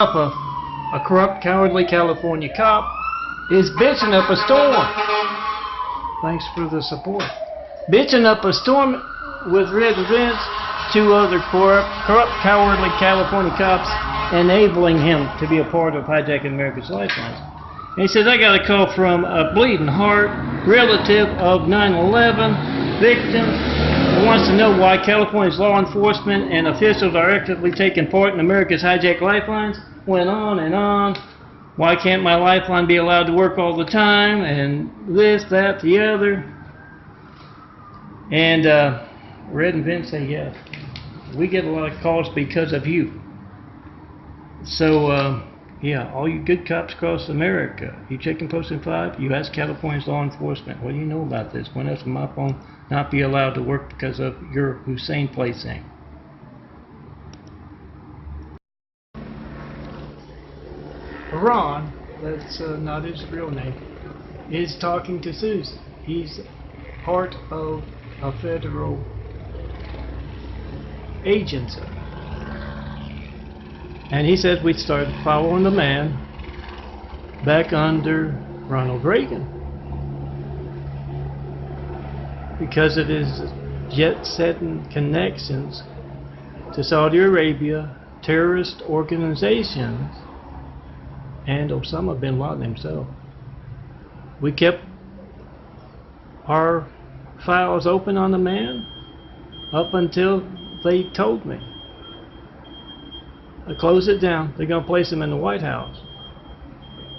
A corrupt, cowardly California cop is bitching up a storm. Thanks for the support. Bitching up a storm with residents, two other corrupt, cowardly California cops enabling him to be a part of hijacking America's lifelines. And he says, I got a call from a bleeding heart relative of 9/11 victim who wants to know why California's law enforcement and officials are actively taking part in America's hijacked lifelines. Went on and on. Why can't my lifeline be allowed to work all the time? And this, that, the other. And Red and Vince say, yeah, we get a lot of calls because of you. So, yeah, all you good cops across America, you checking Posting 5, you ask California's law enforcement, what do you know about this? When else will my phone not be allowed to work because of your Hussein plaything? Ron, that's not his real name, is talking to Susan. He's part of a federal agency. And he says we started following the man back under Ronald Reagan because of his jet-setting connections to Saudi Arabia, terrorist organizations, and Osama bin Laden himself. We kept our files open on the man up until they told me. I closed it down. They're going to place him in the White House.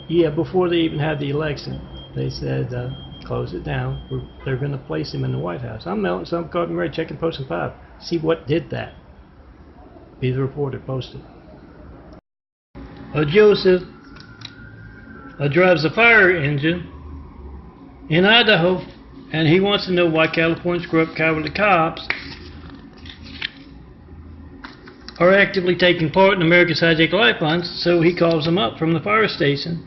Yeah, before they even had the election, they said, close it down. They're going to place him in the White House. I'm melting some carbon red, checking Posting 5. See what did that. Be the reporter posted. Joseph drives a fire engine in Idaho, and he wants to know why California's corrupt, cowardly cops are actively taking part in America's hijacked lifelines. So he calls them up from the fire station,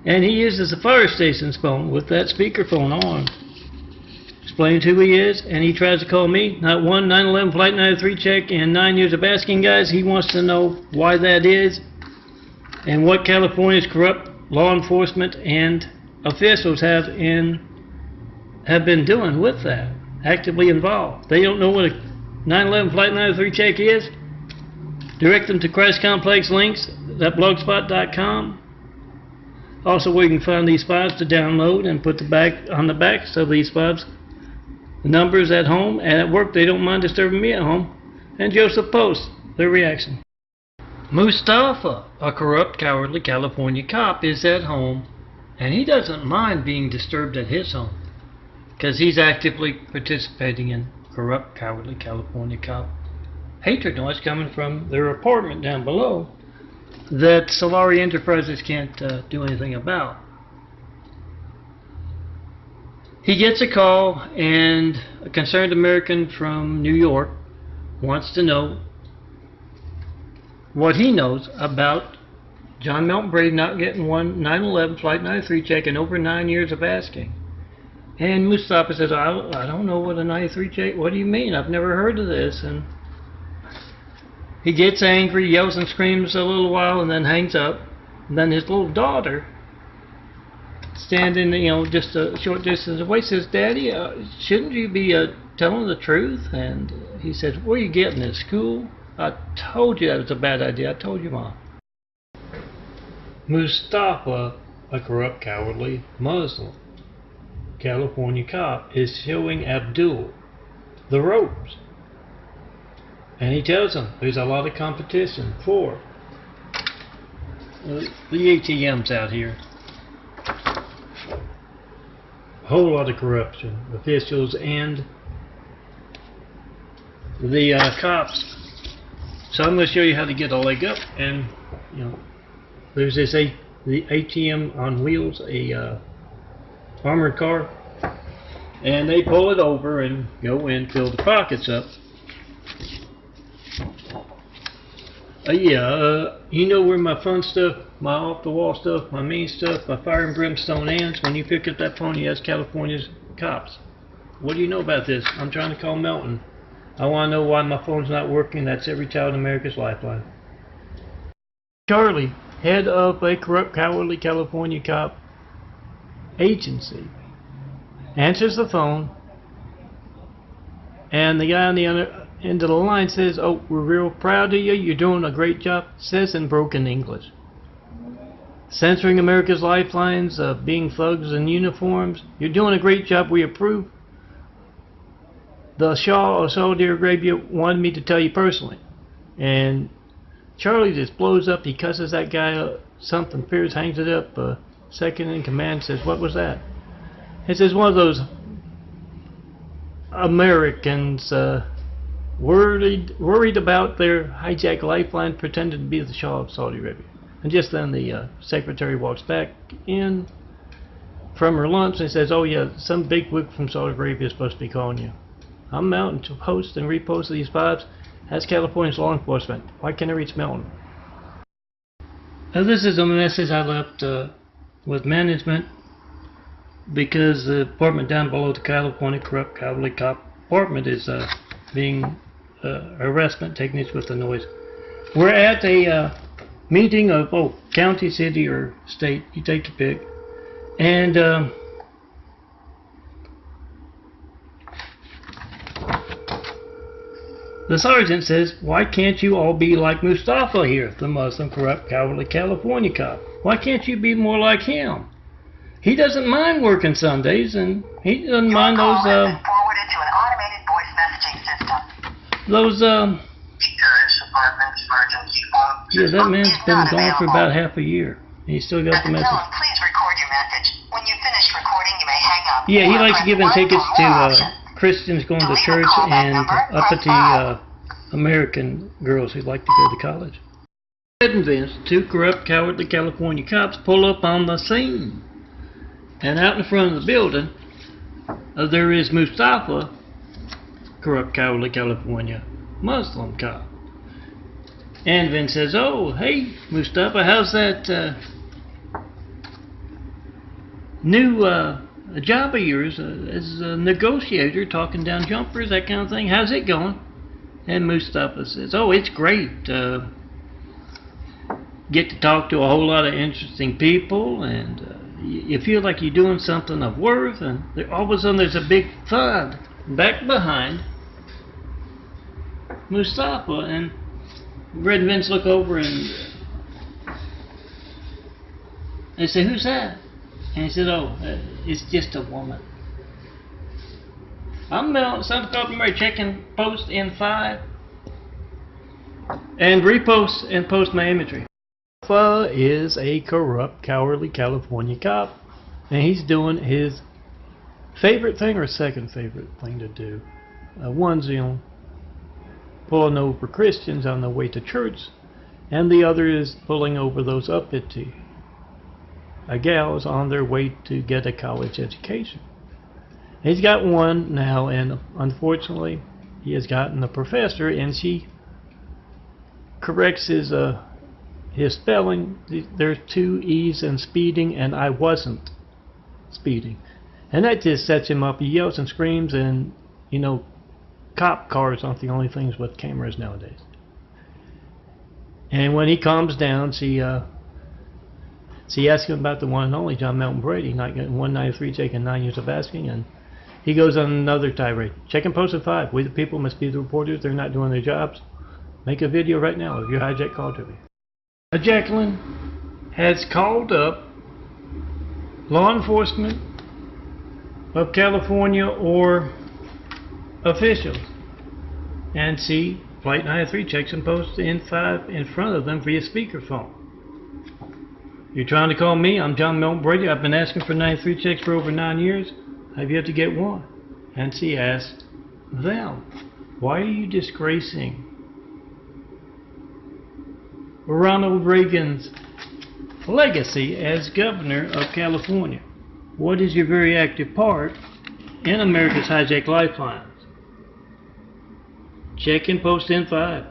and he uses the fire station's phone with that speakerphone on, explains who he is, and he tries to call me. Not one 9/11 Flight 93 check and 9 years of asking guys. He wants to know why that is and what California's corrupt law enforcement and officials have been doing with that, actively involved. They don't know what a 9/11 Flight 93 check is. Direct them to Christ Complex links at blogspot.com. Also, where you can find these files to download and put on the back so these files, the numbers at home and at work, they don't mind disturbing me at home. And Joseph posts their reaction. Mustafa, a corrupt, cowardly California cop, is at home, and he doesn't mind being disturbed at his home because he's actively participating in corrupt, cowardly California cop hatred noise coming from their apartment down below that Solari Enterprises can't do anything about. He gets a call, and a concerned American from New York wants to know what he knows about John Melton Brady not getting one 9/11 Flight 93 check in over 9 years of asking. And Mustafa says, I don't know what a 93 check, what do you mean? I've never heard of this. And he gets angry, yells and screams a little while, and then hangs up. And then his little daughter, standing, just a short distance away, says, Daddy, shouldn't you be telling the truth? And he says, where are you getting this? School? I told you that was a bad idea. I told you, Mom. Mustafa, a corrupt, cowardly Muslim California cop, is showing Abdul the ropes. And he tells him there's a lot of competition for the ATMs out here. A whole lot of corruption, officials and the cops. So I'm going to show you how to get a leg up. And there's this the ATM on wheels, a armored car, and they pull it over and go in, fill the pockets up. You know where my fun stuff, my off-the-wall stuff, my mean stuff, my fire and brimstone ends? When you pick up that phone, you ask California's cops, what do you know about this? I'm trying to call Melton. I want to know why my phone's not working. That's every child in America's lifeline. Charlie, head of a corrupt, cowardly California cop agency, answers the phone, and the guy on the other end of the line says, "Oh, we're real proud of you. You're doing a great job," says in broken English. "Censoring America's lifelines, being thugs in uniforms. You're doing a great job. We approve. The Shah of Saudi Arabia wanted me to tell you personally." And Charlie just blows up. He cusses that guy up, something fierce, hangs it up. Second in command says, "What was that?" He says, "One of those Americans worried about their hijacked lifeline, pretended to be the Shah of Saudi Arabia." And just then the secretary walks back in from her lunch and says, "Oh yeah, some big wig from Saudi Arabia is supposed to be calling you. I'm mounting to post and repost these vibes. As California's law enforcement, why can't I reach Melton?" Now this is a message I left with management, because the department down below, the California Corrupt Cowardly Cop Department, is being harassment techniques with the noise. We're at a meeting of county, city, or state, you take your pick, and the sergeant says, "Why can't you all be like Mustafa here, the Muslim, corrupt, cowardly California cop? Why can't you be more like him? He doesn't mind working Sundays, and he doesn't mind those forwarded to an automated voice messaging system. Those yeah, that man's been gone for about half a year. He's still got the message." Tell him, please record your message. When you finish recording, you may hang up. Yeah, he likes giving tickets to Christians going to church and uppity American girls who like to go to college. Ed and Vince, two corrupt, cowardly California cops, pull up on the scene. And out in front of the building, there is Mustafa, corrupt, cowardly California Muslim cop. And Vince says, "Oh, hey, Mustafa, how's that new job of yours as a negotiator, talking down jumpers, that kind of thing? How's it going?" And Mustafa says, "Oh, it's great. Get to talk to a whole lot of interesting people, and you feel like you're doing something of worth, and all of a sudden there's a big thud back behind Mustafa, and Red and Vince look over and they say, "Who's that?" And he said, "Oh, it's just a woman." I'm Mel, Son of Carpenter Mary, checking post in 5 and repost and post my imagery. Mustafa is a corrupt, cowardly California cop, and he's doing his favorite thing or second favorite thing to do. One's, pulling over Christians on their way to church, and the other is pulling over those uppity gals on their way to get a college education. He's got one now, and unfortunately he has gotten a professor, and she corrects his spelling. There's 2 E's in speeding, and I wasn't speeding. And that just sets him up. He yells and screams, and cop cars aren't the only things with cameras nowadays. And when he calms down, she asks him about the one and only John Melton Brady, not getting 193, taking 9 years of asking, and he goes on another tirade. Check and post at 5. We the people must be the reporters. They're not doing their jobs. Make a video right now of your hijack call to me. Jacqueline has called up law enforcement of California or officials, and see Flight 93 checks and posts in 5 in front of them via speakerphone. "You're trying to call me? I'm John Melton Brady. I've been asking for 93 checks for over 9 years. I've yet to get one." And she asked them, "Why are you disgracing Ronald Reagan's legacy as governor of California? What is your very active part in America's hijacked lifelines?" Check and post in 5.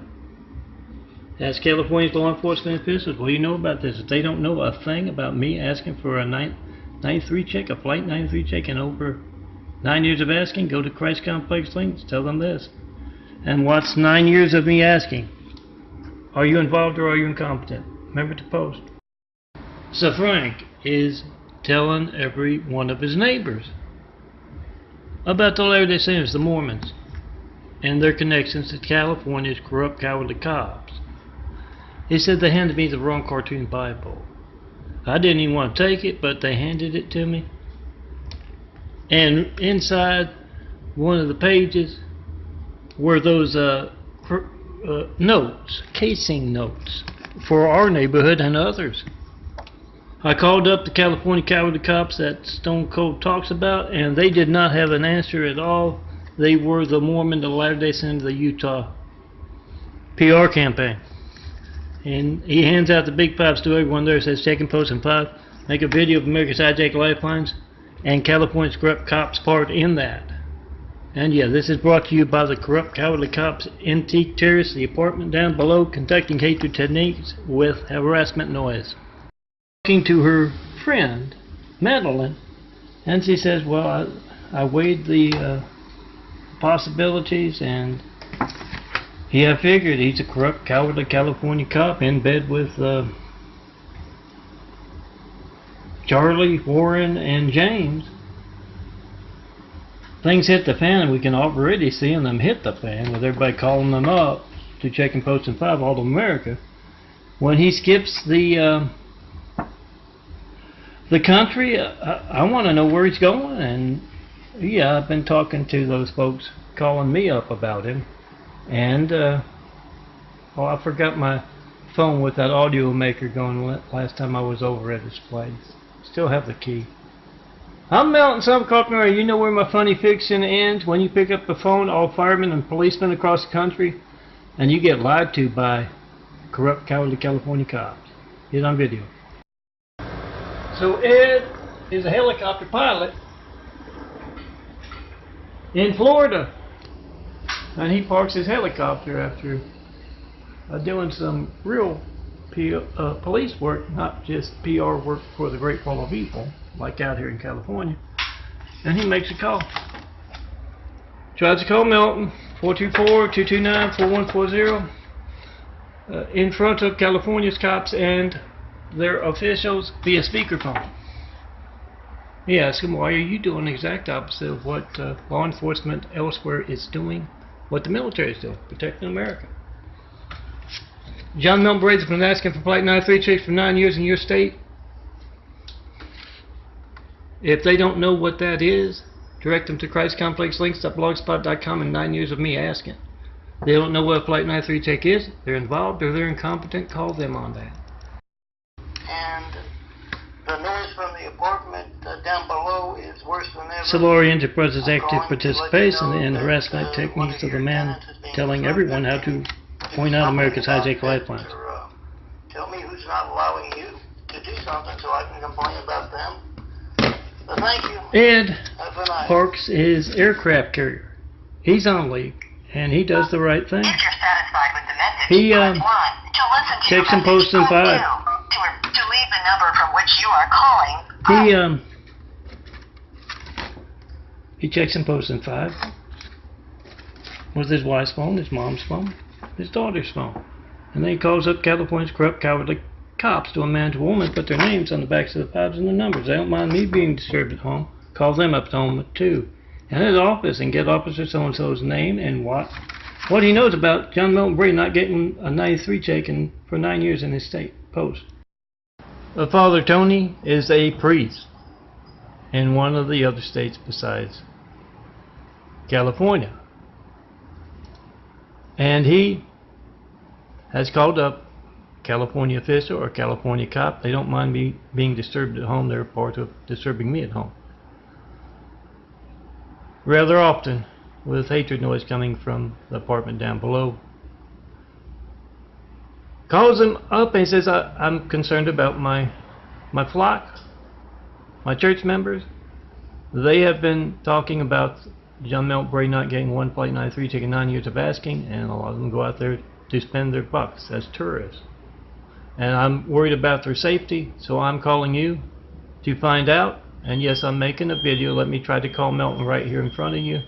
Ask California's law enforcement officials, "What do you know about this?" If they don't know a thing about me asking for a 93 check, a Flight 93 check, and over 9 years of asking, go to Christ Complex links, tell them this. And what's 9 years of me asking? Are you involved or are you incompetent? Remember to post. So Frank is telling every one of his neighbors about the Latter-day Saints, the Mormons, and their connections to California's corrupt, cowardly cops. He said they handed me the wrong cartoon Bible. I didn't even want to take it, but they handed it to me. And inside one of the pages were those notes, casing notes, for our neighborhood and others. I called up the California cowardly cops that Stone Cold talks about, and they did not have an answer at all. They were the Mormon, the Latter-day Saints, the Utah PR campaign. And he hands out the big pipes to everyone there. Says check and post and pipe. Make a video of America's hijacked lifelines and California's corrupt cops part in that. And yeah, this is brought to you by the corrupt cowardly cops, Antique Terrace, the apartment down below, conducting hatred techniques with harassment noise. Talking to her friend, Madeline, and she says, well, I weighed the possibilities, and I figured he's a corrupt, cowardly California cop in bed with Charlie, Warren, and James. Things hit the fan, and we can already see them hit the fan with everybody calling them up to check and post and 5 all of America. When he skips the country, I want to know where he's going, and yeah, I've been talking to those folks calling me up about him, and oh, I forgot my phone with that audio maker going last time I was over at his place. Still have the key. I'm Melton Subcarpenter. You know where my funny fiction ends? When you pick up the phone, all firemen and policemen across the country, and you get lied to by corrupt, cowardly California cops. Here's on video. So Ed is a helicopter pilot in Florida, and he parks his helicopter after doing some real police work, not just PR work for the great fall of evil, like out here in California. And he makes a call. Tries to call Melton, 424-229-4140, in front of California's cops and their officials via speakerphone. He asks him, why are you doing the exact opposite of what law enforcement elsewhere is doing, what the military is doing, protecting America? John Milton Brady has been asking for Flight 93 checks for 9 years in your state. If they don't know what that is, direct them to ChristComplexLinks.blogspot.com and 9 years of me asking. They don't know what a Flight 93 check is, they're involved or they're incompetent, call them on that. And the noise from the apartment down below is worse than ever. Solari Enterprises active participation in harassment techniques of the man telling everyone how to point out America's hijacked lifelines. Tell me who's not allowing you to do something so I can complain about them. But thank you. Ed parks his aircraft carrier. He's on leave, and he does the right thing. If you're satisfied with the message, He press 1. To listen to checks your and posts message, and press 5. 2. To leave the number from which you are calling, He checks and posts in 5 with his wife's phone, his mom's phone, his daughter's phone. And then he calls up California's corrupt, cowardly cops to a man to a woman, put their names on the backs of the pipes and the numbers. They don't mind me being disturbed at home. Call them up at home too. And his office and get Officer so-and-so's name and what he knows about John Milton Brady not getting a 93 check for 9 years in his state post. Father Tony is a priest in one of the other states besides California. And he has called up California official or California cop. They don't mind me being disturbed at home. They're a part of disturbing me at home. Rather often, with hatred noise coming from the apartment down below. Calls him up and he says, I'm concerned about my flock, my church members. They have been talking about John Milton Brady not getting one Flight 93, taking 9 years of asking, and a lot of them go out there to spend their bucks as tourists. And I'm worried about their safety, so I'm calling you to find out. And yes, I'm making a video. Let me try to call Melton right here in front of you.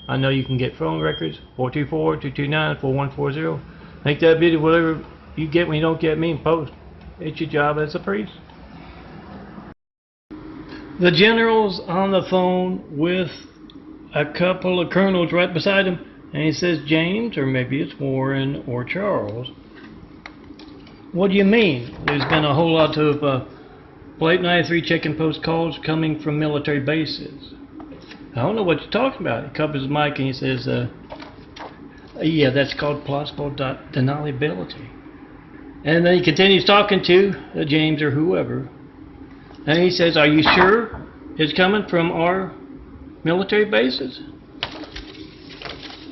I know you can get phone records, 424-229-4140. Make that video whatever you get when you don't get me and post. It's your job as a priest. The general's on the phone with a couple of colonels right beside him, and he says, James, or maybe it's Warren or Charles. What do you mean? There's been a whole lot of Flight 93 check-in post calls coming from military bases. I don't know what you're talking about. He covers his mic and he says, yeah, that's called plausible deniability. And then he continues talking to James or whoever. And he says, are you sure it's coming from our military bases?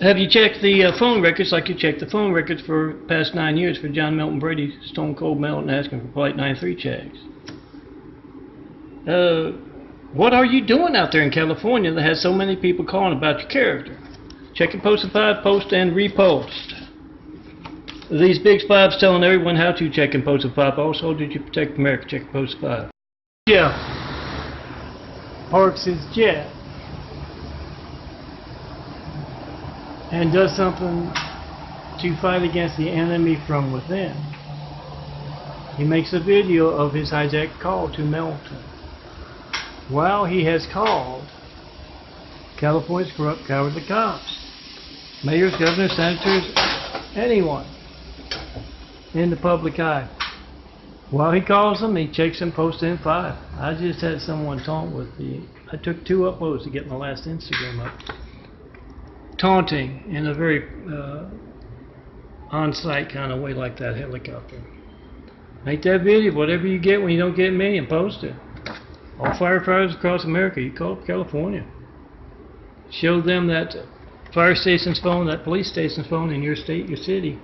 Have you checked the phone records like you checked the phone records for the past 9 years for John Milton Brady, Stone Cold Melton, asking for Flight 93 checks? What are you doing out there in California that has so many people calling about your character? Check and post and 5, post and repost. These big spibes telling everyone how to check and post and 5. Also, did you protect America? Check and post and 5. Jeff parks his jet and does something to fight against the enemy from within. He makes a video of his hijacked call to Melton. While he has called California's corrupt, cowardly cops, mayors, governors, senators, anyone in the public eye. While he calls them, he checks and posts in 5. I just had someone taunt with I took 2 uploads to get my last Instagram up. Taunting in a very on-site kind of way, like that helicopter. Make that video, whatever you get when you don't get me, and post it. All firefighters across America, you call up California. Show them that fire station's phone, that police station's phone in your state, your city.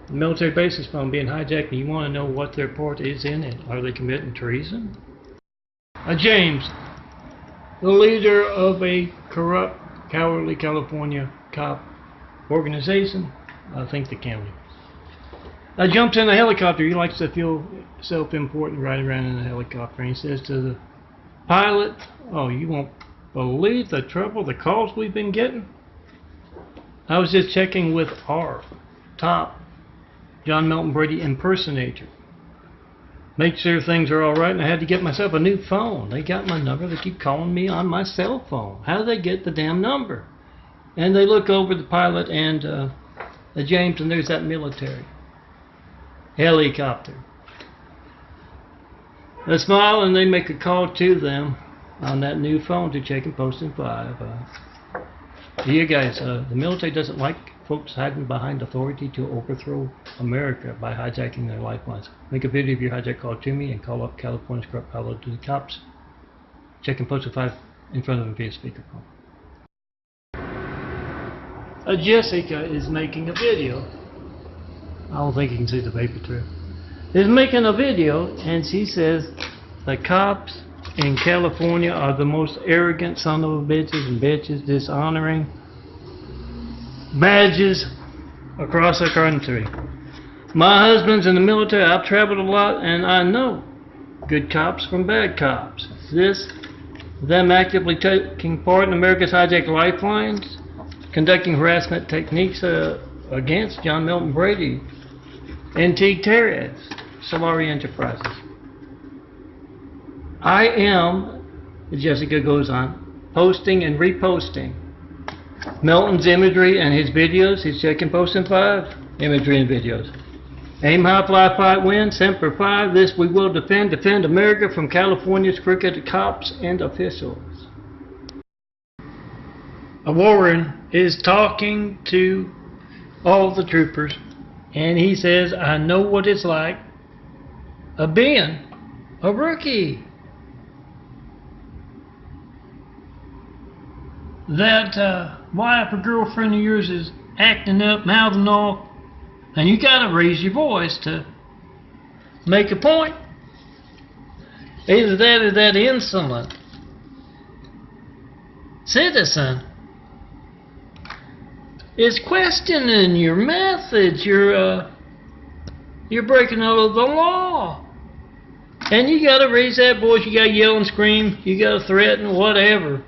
The military base's phone being hijacked, and you want to know what their part is in it. Are they committing treason? James, the leader of a corrupt, cowardly California cop organization, I think the county, jumps in a helicopter. He likes to feel self-important riding around in a helicopter. And he says to the pilot, oh, you won't believe the trouble, the calls we've been getting. I was just checking with our top John Milton Brady impersonator. Make sure things are all right, and I had to get myself a new phone. They got my number. They keep calling me on my cell phone. How do they get the damn number? And they look over the pilot and James, and there's that military helicopter. They smile and they make a call to them on that new phone to check and post in 5. You guys, the military doesn't like folks hiding behind authority to overthrow America by hijacking their lifelines. Make a video of your hijack call to me and call up California's corrupt pilot to the cops. Check and post in 5 in front of them via speakerphone. Jessica is making a video. I don't think you can see the paper trail. Is making a video, and she says the cops in California are the most arrogant son of a bitches and bitches, dishonoring badges across the country. My husband's in the military. I've traveled a lot, and I know good cops from bad cops. Them actively taking part in America's hijacked lifelines, conducting harassment techniques against John Milton Brady, Antique Terrorists, Solari Enterprises. I am, Jessica goes on, posting and reposting Milton's imagery and his videos, his check and post in 5, imagery and videos. Aim high, fly, fight, win, Semper Fi. This we will defend America from California's crooked cops and officials. Warren is talking to all the troopers, and he says, I know what it's like being a rookie. That wife or girlfriend of yours is acting up, mouthing off, and you gotta raise your voice to make a point. Either that or that insolent citizen is questioning your methods. You're breaking all of the law, and you gotta raise that voice. You gotta yell and scream. You gotta threaten, whatever.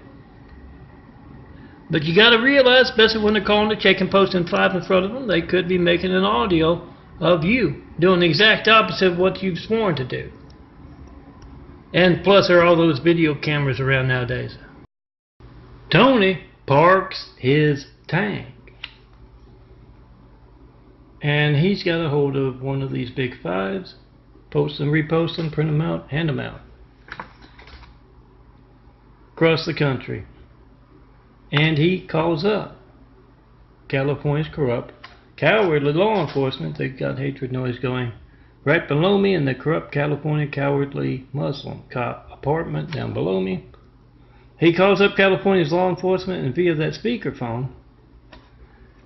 But you got to realize, especially when they're calling the check and post in 5 in front of them, they could be making an audio of you doing the exact opposite of what you've sworn to do. And plus there are all those video cameras around nowadays. Tony parks his tank. And he's got a hold of one of these big fives, post them, repost them, print them out, hand them out. Across the country. And he calls up California's corrupt, cowardly law enforcement. They've got hatred noise going right below me in the corrupt California cowardly Muslim cop apartment down below me. He calls up California's law enforcement, and via that speakerphone,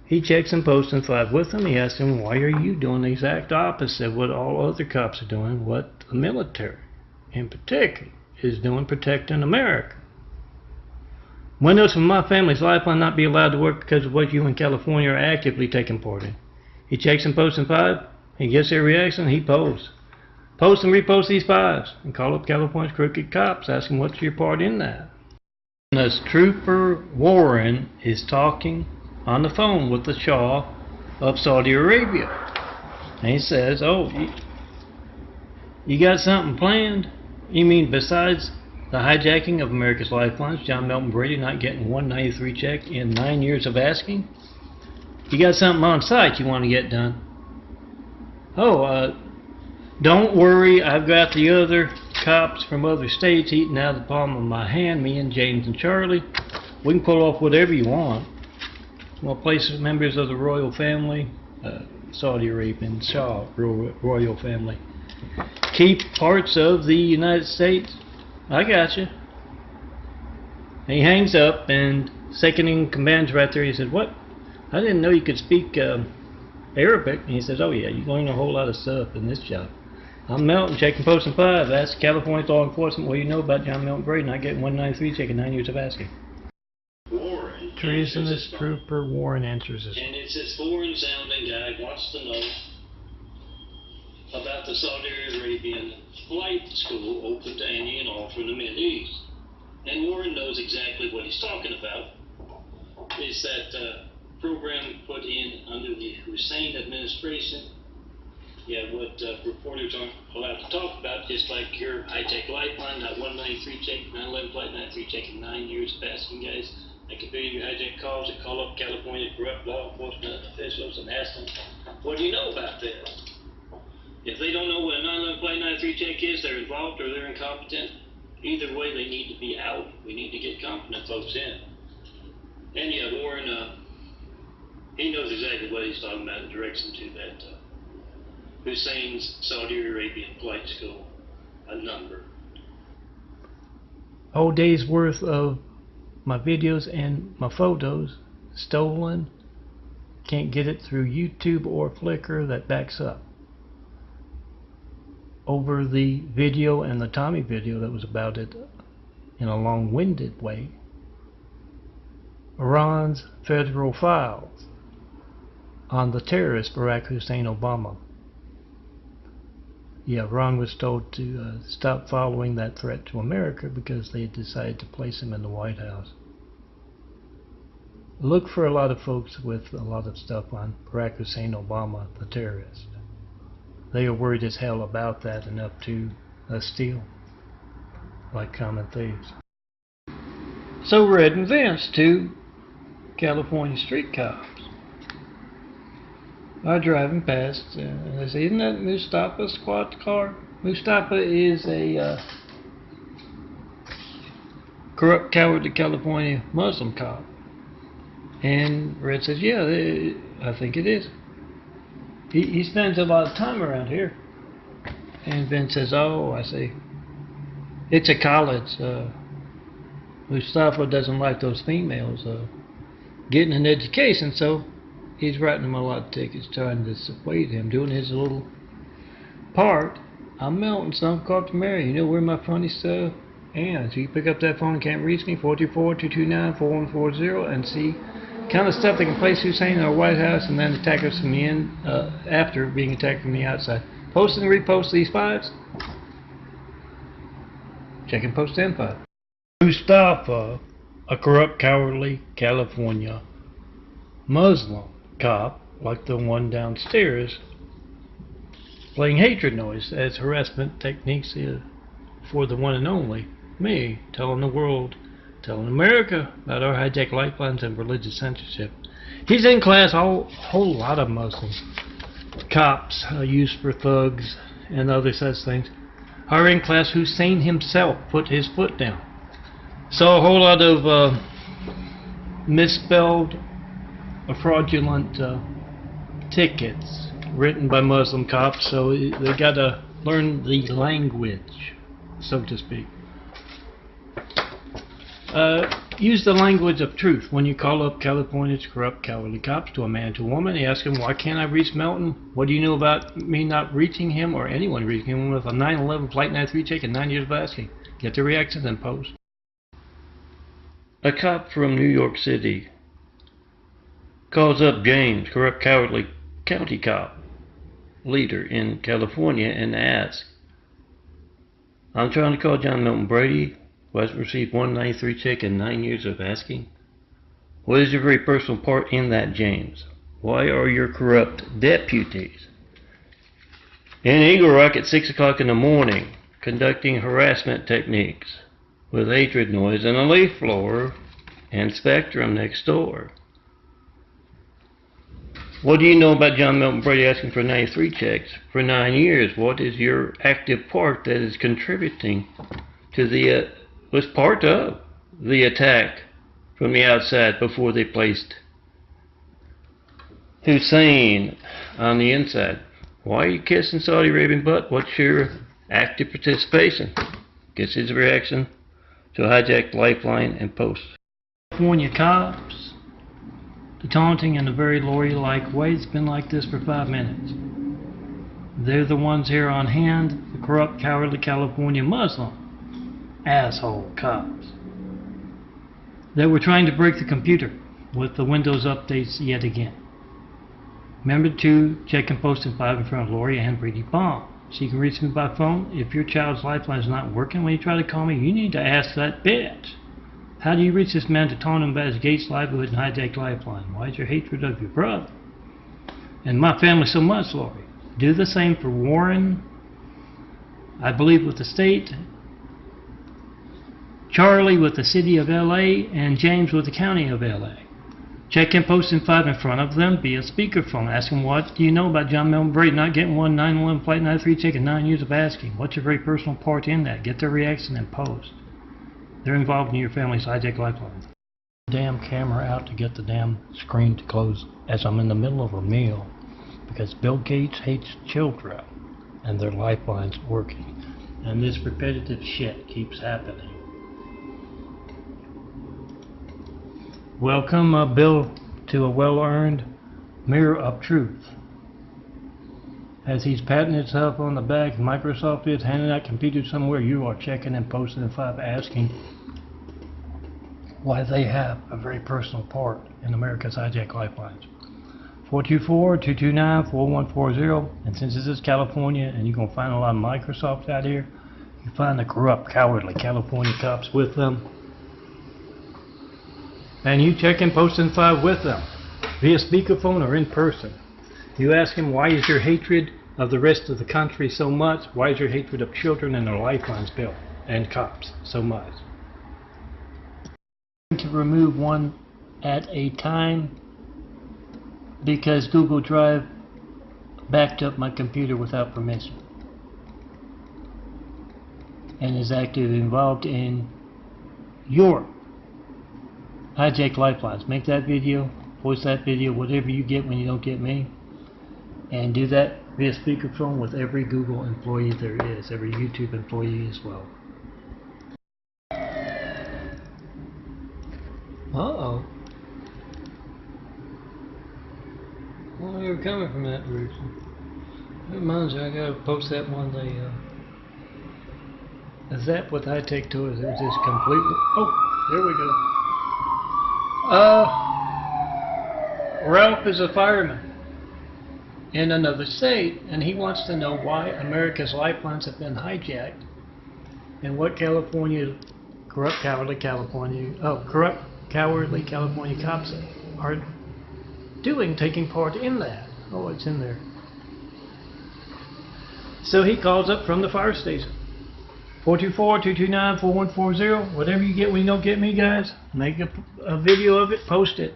he checks and posts and five with them. He asks them, why are you doing the exact opposite of what all other cops are doing, what the military in particular is doing, protecting America? When else will my family's lifeline not be allowed to work because of what you in California are actively taking part in? He checks and posts and five. He gets their reaction. He posts. Post and repost these fives and call up California's crooked cops. Ask them what's your part in that. As Trooper Warren is talking on the phone with the Shah of Saudi Arabia. And he says, oh, you got something planned? You mean besides the hijacking of America's lifelines, John Melton Brady not getting 193 check in 9 years of asking? You got something on site you want to get done? Oh, don't worry, I've got the other cops from other states eating out of the palm of my hand, me and James and Charlie. We can pull off whatever you want. We'll place members of the royal family, Saudi Arabian Shah royal family. Keep parts of the United States. I got you. And he hangs up, and second in command's right there. He said, what? I didn't know you could speak Arabic. And he says, oh yeah, you learn a whole lot of stuff in this job. I'm Melton, checking post and five. Ask California law enforcement what you know about John Melton Brady, not getting 193 checking 9 years of asking. Warren, Treasonous Trooper Warren answers this. and it's this foreign sounding guy wants to know about the Saudi Arabian flight school open to any and all from the Mideast. And Warren knows exactly what he's talking about. It's that program put in under the Hussein administration. Yeah, what reporters aren't allowed to talk about, just like your high-tech lifeline, not 193 check, 911 flight 93 checking 9 years of asking guys. I can be your hijack calls that call up California corrupt law enforcement officials and ask them, what do you know about this? If they don't know what a 911 flight 93 check is, they're involved or they're incompetent. Either way, they need to be out. We need to get competent folks in. And yeah, Warren, he knows exactly what he's talking about in direction to that Hussein's Saudi Arabian flight school, a number. Whole day's worth of my videos and my photos stolen. Can't get it through YouTube or Flickr that backs up. Over the video and the Tommy video that was about it in a long-winded way. Iran's federal files on the terrorist Barack Hussein Obama. Yeah, Iran was told to stop following that threat to America because they had decided to place him in the White House. Look for a lot of folks with a lot of stuff on Barack Hussein Obama, the terrorist. They are worried as hell about that, enough to steal like common thieves. So we're heading thence to California street cops. I'm driving past, and I say, isn't that Mustafa's squad car? Mustafa is a corrupt, cowardly California Muslim cop. And Red says, yeah, I think it is. He spends a lot of time around here. And Ben says, oh, I see. It's a college. Mustafa doesn't like those females getting an education, so he's writing them a lot of tickets, trying to dissuade him, doing his little part. I'm Melton, son of Carpenter Mary. You know where my funny stuff? And so you pick up that phone and can't reach me, 424-229-4140, and see kind of stuff that can place Hussein in our White House and then attack us from the in, after being attacked from the outside. Post and repost these fives. Check and post them five. Mustafa, a corrupt, cowardly California Muslim cop, like the one downstairs, Playing hatred noise as harassment techniques for the one and only me, telling the world, telling America about our hijacked lifelines and religious censorship. He's in class, a whole lot of Muslim cops used for thugs and other such things are in class. Hussein himself put his foot down. So a whole lot of misspelled, fraudulent tickets written by Muslim cops, so they got to learn the language, so to speak. Use the language of truth. When you call up California's corrupt, cowardly cops to a man, to a woman, you ask him, why can't I reach Melton? What do you know about me not reaching him, or anyone reaching him, with a 9/11 Flight 93 check and 9 years of asking? Get the reactions and post. A cop from New York City calls up James, corrupt, cowardly county cop leader in California, and asks, I'm trying to call John Milton Brady, who has received 193 check and 9 years of asking. What is your very personal part in that, James? Why are your corrupt deputies in Eagle Rock at 6 o'clock in the morning conducting harassment techniques with hatred noise and a leaf blower and Spectrum next door? What do you know about John Milton Brady asking for 93 checks for 9 years? What is your active part that is contributing to was part of the attack from the outside before they placed Hussein on the inside? Why are you kissing Saudi Arabian butt? What's your active participation? Gets his reaction to a hijacked lifeline and post. California cops, the taunting in a very lawyer-like way. It's been like this for 5 minutes. They're the ones here on hand, the corrupt, cowardly California Muslim asshole cops. They were trying to break the computer with the Windows updates yet again. Remember to check and post in 5 in front of Lori and Brady Baum. She can reach me by phone. If your child's lifeline is not working when you try to call me, you need to ask that bitch. How do you reach this man to taunt him about his Gates livelihood and hijacked lifeline? Why is your hatred of your brother and my family so much, Lori? Do the same for Warren, I believe, with the state, Charlie with the city of LA, and James with the county of LA. Check and post in 5 in front of them via speakerphone. Ask them, what do you know about John Milton Brady not getting 9/11 Flight 93 check and 9 years of asking? What's your very personal part in that? Get their reaction and post. They're involved in your family's hijack lifeline. Damn camera out to get the damn screen to close as I'm in the middle of a meal, because Bill Gates hates children and their lifelines working. And this repetitive shit keeps happening. Welcome, Bill, to a well-earned mirror of truth. As he's patting himself on the back, Microsoft is handing out computers somewhere. You are checking and posting in 5, asking why they have a very personal part in America's hijack lifelines. 424-229-4140. And since this is California and you're going to find a lot of Microsofts out here, you find the corrupt, cowardly California cops with them. And you check and post in 5 with them, via speakerphone or in person. You ask him, why is your hatred of the rest of the country so much? Why is your hatred of children and their lifelines, Bill, and cops so much? To remove one at a time, because Google Drive backed up my computer without permission and is actively involved in your hijack lifelines. Make that video, post that video, whatever you get when you don't get me, and do that via speakerphone with every Google employee there is, every YouTube employee as well. Uh-oh. Well, they were coming from that direction. That reminds me, I gotta post that one day. Is that what high-tech toys? They're just completely... Oh, there we go. Ralph is a fireman in another state, and he wants to know why America's lifelines have been hijacked and what corrupt, cowardly California cops are doing, taking part in that. Oh, it's in there. So he calls up from the fire station. 424-229-4140. Whatever you get when you don't get me, guys, make a video of it, post it.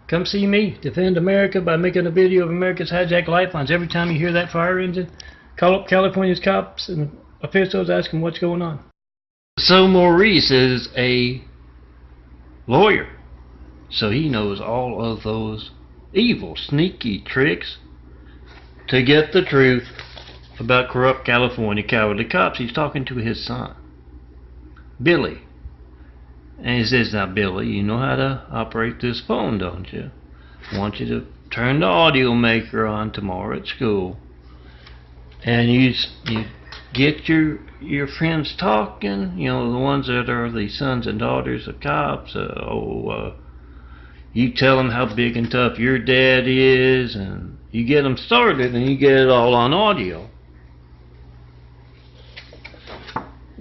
Come see me defend America by making a video of America's hijacked lifelines. Every time you hear that fire engine, call up California's cops and officials, ask them what's going on. So Maurice is a lawyer, so he knows all of those evil, sneaky tricks to get the truth about corrupt California cowardly cops. He's talking to his son, Billy. And he says, now Billy, you know how to operate this phone, don't you? I want you to turn the audio maker on tomorrow at school. And you get your friends talking, you know, the ones that are the sons and daughters of cops. You tell them how big and tough your dad is, and you get them started, and you get it all on audio.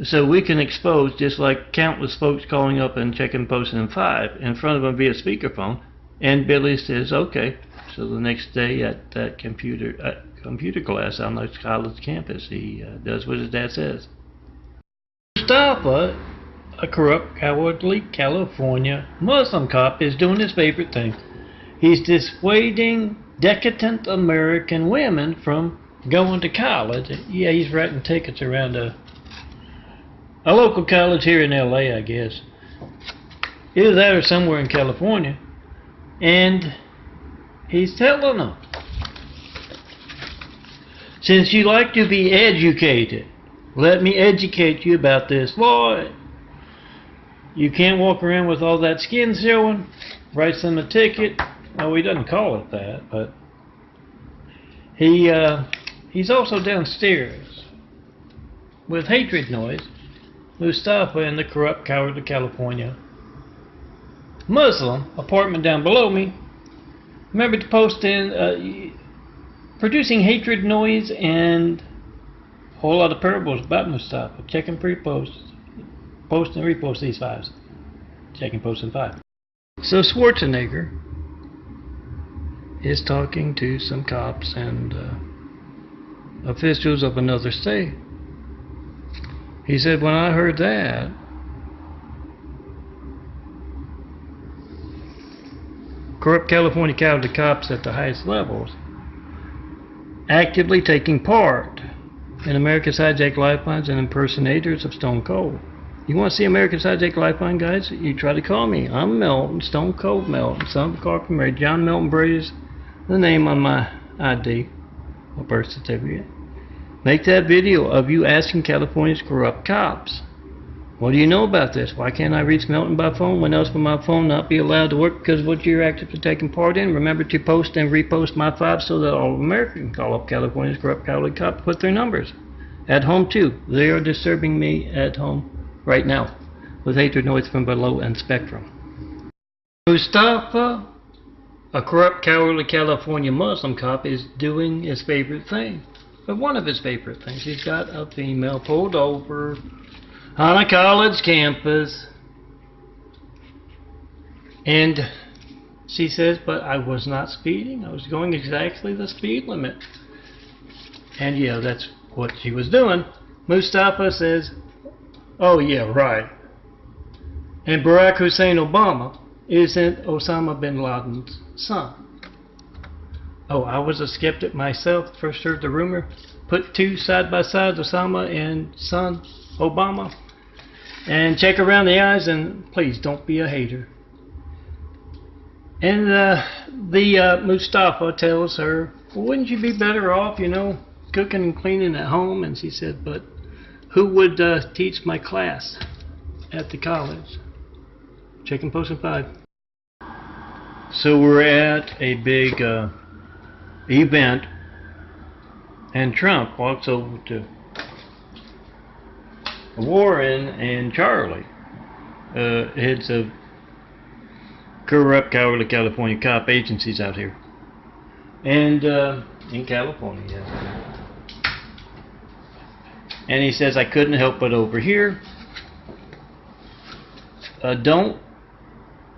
So we can expose, just like countless folks calling up and checking posting 5 in front of them via speakerphone. And Billy says, okay. So the next day at that computer class on the college campus, he does what his dad says. Mustafa, a corrupt, cowardly California Muslim cop, is doing his favorite thing. He's dissuading decadent American women from going to college. Yeah, he's writing tickets around a local college here in LA, I guess. Either that or somewhere in California. And he's telling them, since you like to be educated, let me educate you about this law. You can't walk around with all that skin showing. Writes them a ticket. Oh, he doesn't call it that, but he's also downstairs with hatred noise. Mustafa in the corrupt, cowardly California Muslim apartment down below me. Remember to post in producing hatred noise and a whole lot of parables about Mustafa. Check and pre-post. Post and repost these 5s. Check and post in 5. So Schwarzenegger is talking to some cops and officials of another state. He said, when I heard that, corrupt California cowardly cops at the highest levels actively taking part in America's hijacked lifelines and impersonators of Stone Cold. You want to see America's hijacked lifeline, guys? You try to call me. I'm Melton, Stone Cold Melton, son of a car from Mary. John Melton Brady is the name on my ID, my birth certificate. Make that video of you asking California's corrupt cops, what do you know about this? Why can't I reach Melton by phone? When else will my phone not be allowed to work because of what you're actively taking part in? Remember to post and repost my 5 so that all of America can call up California's corrupt cowardly cops with their numbers. At home too. They are disturbing me at home right now with hatred noise from below and spectrum. Mustafa, a corrupt, cowardly California Muslim cop, is doing his favorite thing. But one of his favorite things, he's got a female pulled over on a college campus. And she says, but I was not speeding. I was going exactly the speed limit. And yeah, that's what she was doing. Mustafa says, oh yeah, right. And Barack Hussein Obama isn't Osama bin Laden's son. Oh, I was a skeptic myself. First heard the rumor. Put 2 side by side, Osama and son Obama. And check around the eyes, and please don't be a hater. And Mustafa tells her, well, wouldn't you be better off, you know, cooking and cleaning at home? And she said, but who would teach my class at the college? Check and post in 5. So we're at a big event, and Trump walks over to Warren and Charlie, heads of corrupt, cowardly California cop agencies out here, and in California, yes. And he says, I couldn't help but overhear. Don't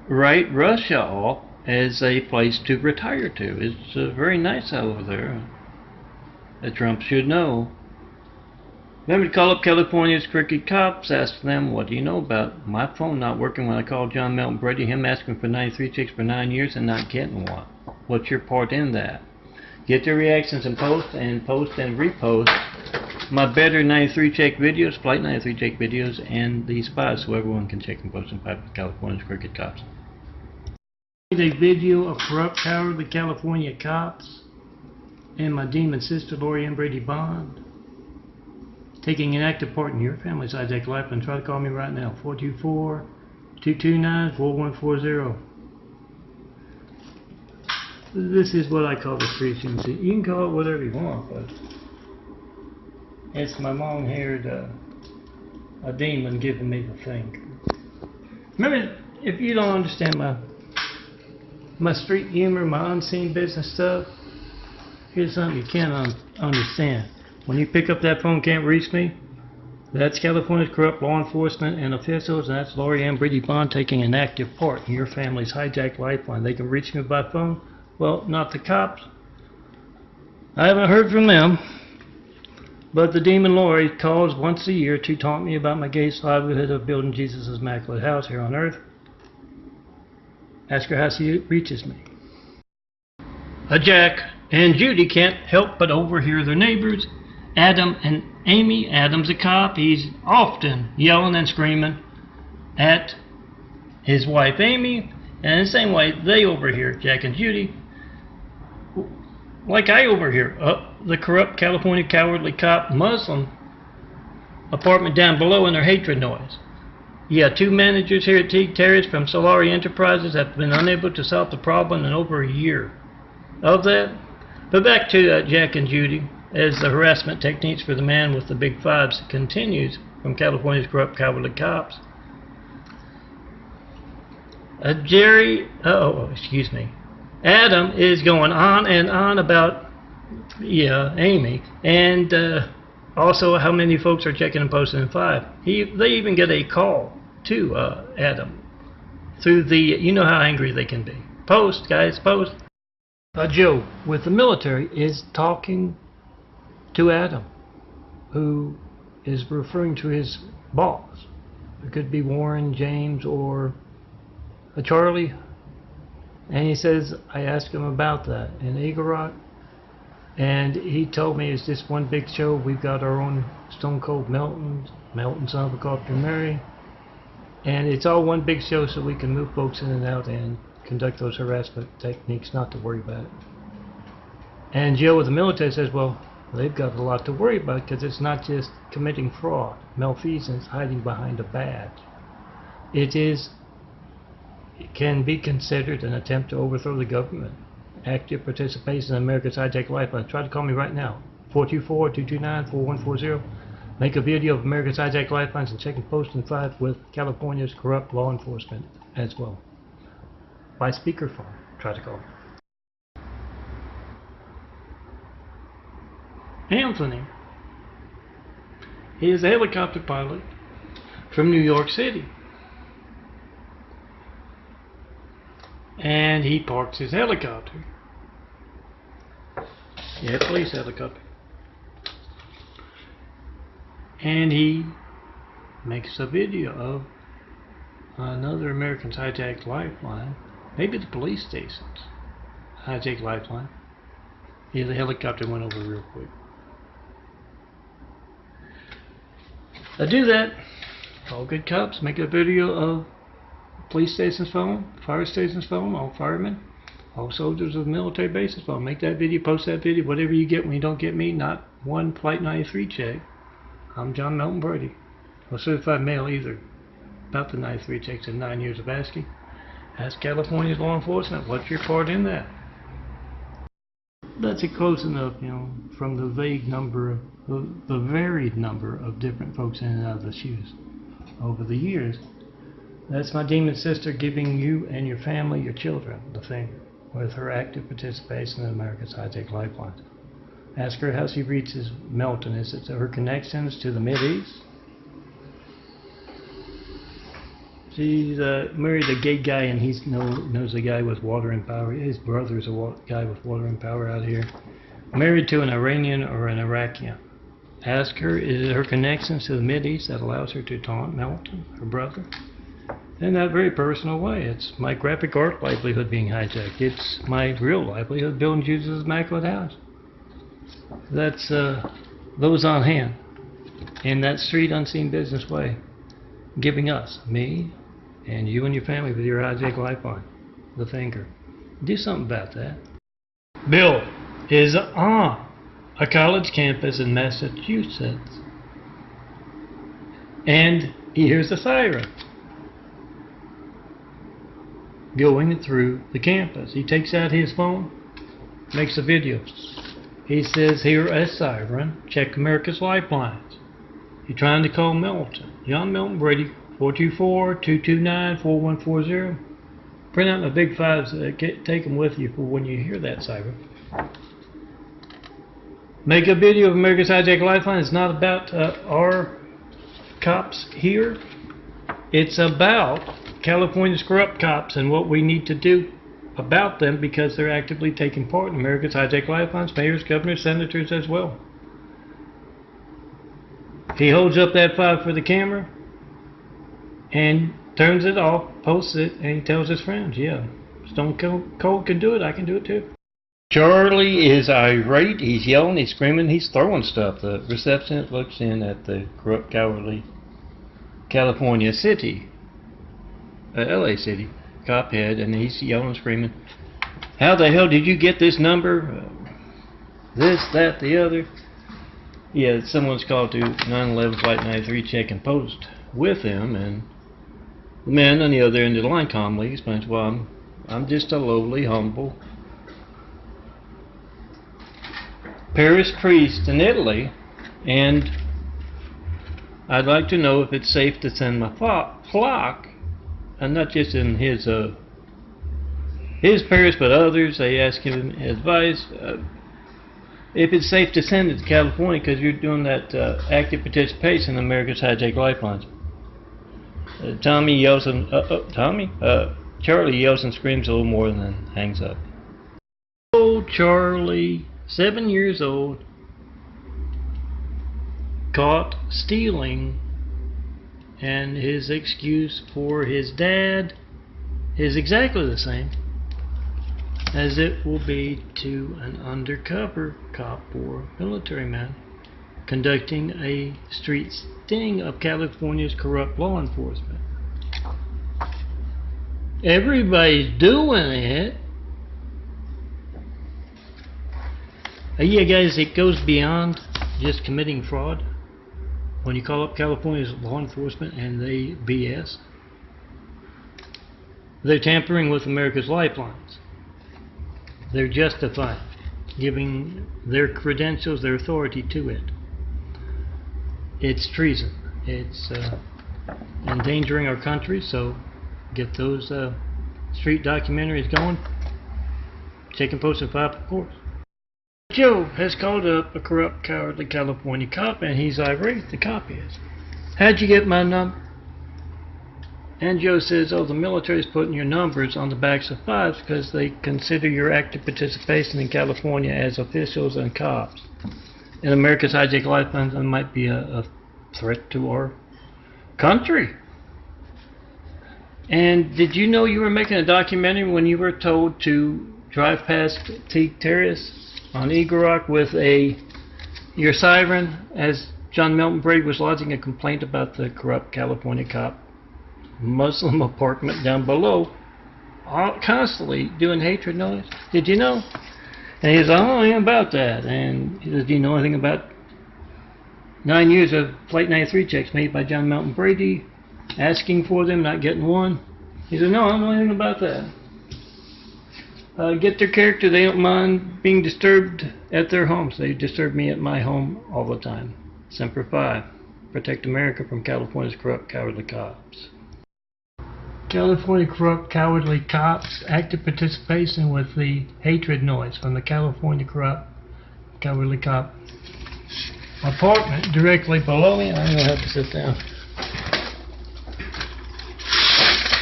write Russia off as a place to retire to. It's very nice over there. Trump should know Remember to call up California's crooked cops, ask them, what do you know about my phone not working when I called John Melton Brady, him asking for 93 chicks for 9 years and not getting one? What's your part in that? Get their reactions and post and repost my better 93 check videos, Flight 93 check videos, and these files so everyone can check and post them by California's crooked cops. A video of corrupt, cowardly California cops and my demon sister Lori Ann Brady Bond taking an active part in your family's hijacked life, and try to call me right now, 424-229-4140. This is what I call the street CCC. You can call it whatever you want, but it's my long-haired a demon giving me the finger. Remember, if you don't understand my street humor, my unseen business stuff, here's something you can't understand. When you pick up that phone, can't reach me, that's California's corrupt law enforcement and officials, and that's Lori Ann Brady Bond taking an active part in your family's hijacked lifeline. They can reach me by phone. Well, not the cops. I haven't heard from them, but the demon Lori calls once a year to taunt me about my gay livelihood of building Jesus' immaculate house here on earth. Ask her how she reaches me. Jack and Judy can't help but overhear their neighbors, Adam and Amy. Adam's a cop. He's often yelling and screaming at his wife Amy, and in the same way they overhear Jack and Judy, like I overhear the corrupt California cowardly cop Muslim apartment down below and their hatred noise. Yeah, 2 managers here at Teague Terrace from Solari Enterprises have been unable to solve the problem in over a year of that. But back to Jack and Judy, as the harassment techniques for the man with the big fives continues from California's corrupt cowardly cops. Adam is going on and on about, Amy, and also how many folks are checking and posting in 5. They even get a call to Adam through the, you know how angry they can be. Post, guys, post. Joe with the military is talking to Adam, who is referring to his boss. It could be Warren, James, or Charlie. And he says, I asked him about that in Eagle Rock, and he told me it's just one big show. We've got our own Stone Cold Melton son of a Carpenter Mary, and it's all one big show so we can move folks in and out and conduct those harassment techniques, not to worry about it. And Joe with the military says, well, they've got a lot to worry about because it's not just committing fraud, malfeasance, hiding behind a badge. It can be considered an attempt to overthrow the government. Active participation in America's hijacked lifeline. Try to call me right now, 424-229-4140. Make a video of America's hijacked lifelines and check and post in 5 with California's corrupt law enforcement as well. By speakerphone, try to call. Anthony, he is a helicopter pilot from New York City, and he parks his helicopter, police helicopter, and he makes a video of another American's hijacked lifeline, maybe the police station's hijacked lifeline. Yeah, the helicopter went over real quick. I do that. All good cops make a video of police station's phone, fire station's phone, all firemen, all soldiers of military bases phone. Make that video, post that video, whatever you get when you don't get me. Not one Flight 93 check. I'm John Melton Brady. No certified mail either. About the 93 checks in 9 years of asking. Ask California's law enforcement, what's your part in that? That's close enough, from the varied number of different folks in and out of the shoes over the years. That's my demon sister giving you and your family, your children, the finger with her active participation in America's hijacked lifelines. Ask her how she reaches Melton. Is it her connections to the Mideast? She's married a gay guy, and he knows a guy with water and power. His brother's a guy with water and power out here. Married to an Iranian or an Iraqian. Ask her, is it her connections to the Mideast that allows her to taunt Melton, her brother? In that very personal way. It's my graphic art livelihood being hijacked. It's my real livelihood building Jesus' immaculate house. That's those on hand in that street unseen business way, giving us, me, and you and your family with your hijack lifeline, the finger. Do something about that. Bill is on a college campus in Massachusetts, and he hears the siren going through the campus. He takes out his phone, makes a video. He says, hear a siren, check America's lifelines. You're trying to call Melton. John Melton Brady, 424-229-4140. Print out my big fives, take them with you for when you hear that siren. Make a video of America's Hijack Lifeline. It's not about our cops here. It's about California's corrupt cops and what we need to do about them because they're actively taking part in America's Hijack Lifelines, mayors, governors, senators as well. He holds up that file for the camera and turns it off, posts it, and he tells his friends, yeah, Stone Cold can do it, I can do it too. Charlie is irate, he's yelling, he's screaming, he's throwing stuff. The receptionist looks in at the corrupt, cowardly California city, LA city, cop head, and he's yelling and screaming, how the hell did you get this number? This, that, the other. Yeah, someone's called to 911 Flight 93 check and post with him, and the man on the other end of the line calmly explains, well, I'm just a lowly, humble parish priest in Italy, and I'd like to know if it's safe to send my flock, and not just in his parish but others. They ask him advice if it's safe to send it to California because you're doing that active participation in America's Hijack Lifelines. Charlie yells and screams a little more and then hangs up. Oh, Charlie, 7 years old, caught stealing, and his excuse for his dad is exactly the same as it will be to an undercover cop or military man conducting a street sting of California's corrupt law enforcement. Everybody's doing it. Yeah, guys, it goes beyond just committing fraud. When you call up California's law enforcement and they BS, they're tampering with America's lifelines. They're justifying giving their credentials, their authority to it. It's treason. It's endangering our country, so get those street documentaries going. Check and post at 5, of course. Joe has called up a corrupt, cowardly California cop, and he's irate, the cop is. How'd you get my number? And Joe says, oh, the military's putting your numbers on the backs of fives because they consider your active participation in California as officials and cops. In America's Hijack Lifelines, that might be a threat to our country. And did you know you were making a documentary when you were told to drive past Teague Terrace on Eagle Rock with your siren as John Melton Brady was lodging a complaint about the corrupt California cop Muslim apartment down below, constantly doing hatred noise? Did you know? And he says, I don't know anything about that. And he says, do you know anything about 9 years of Flight 93 checks made by John Melton Brady, asking for them, not getting one? He said, no, I don't know anything about that. Get their character. They don't mind being disturbed at their homes. They disturb me at my home all the time. Semper Fi. Protect America from California's corrupt, cowardly cops. California corrupt, cowardly cops, active participation with the hatred noise from the California corrupt, cowardly cop apartment directly below me. I'm going to have to sit down.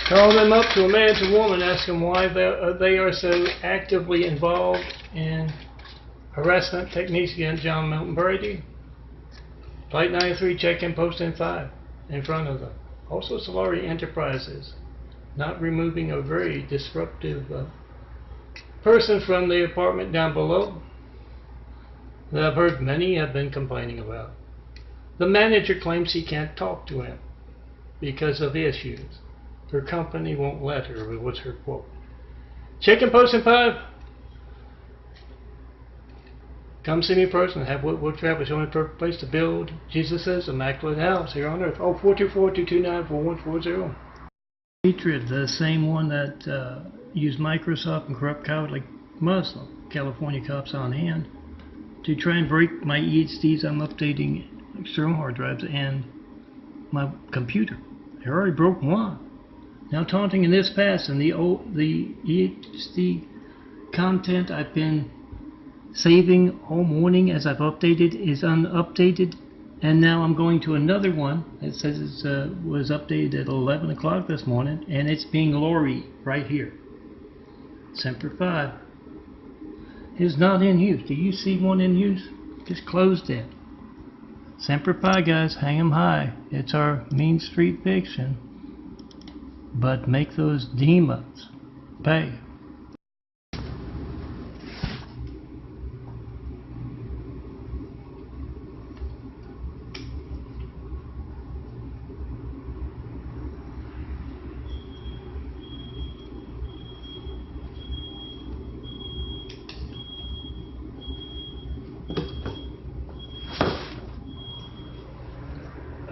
Call them up to a man to a woman, ask them why they are so actively involved in harassment techniques against John Melton Brady. Flight 93, check-in post in 5 in front of them. Also Solari Enterprises, not removing a very disruptive person from the apartment down below that I've heard many have been complaining about. The manager claims he can't talk to him because of issues. Her company won't let her, was her quote. Check-in post in 5. Come see me in person. Have Woodward Travel show me a perfect place to build Jesus' immaculate house here on earth. 424-229-4140. Hatred, the same one that used Microsoft and corrupt cowardly Muslim California cops on hand to try and break my EHDs. I'm updating external hard drives and my computer. They already broke one. Now taunting in this past, and the EHD content I've been saving all morning as I've updated is unupdated, and now I'm going to another one that says it was updated at 11 o'clock this morning, and it's being Lori right here. Semper Fi is not in use. Do you see one in use? Just closed it. Semper Fi, guys, hang 'em high. It's our Mean Street fiction, but make those demons pay.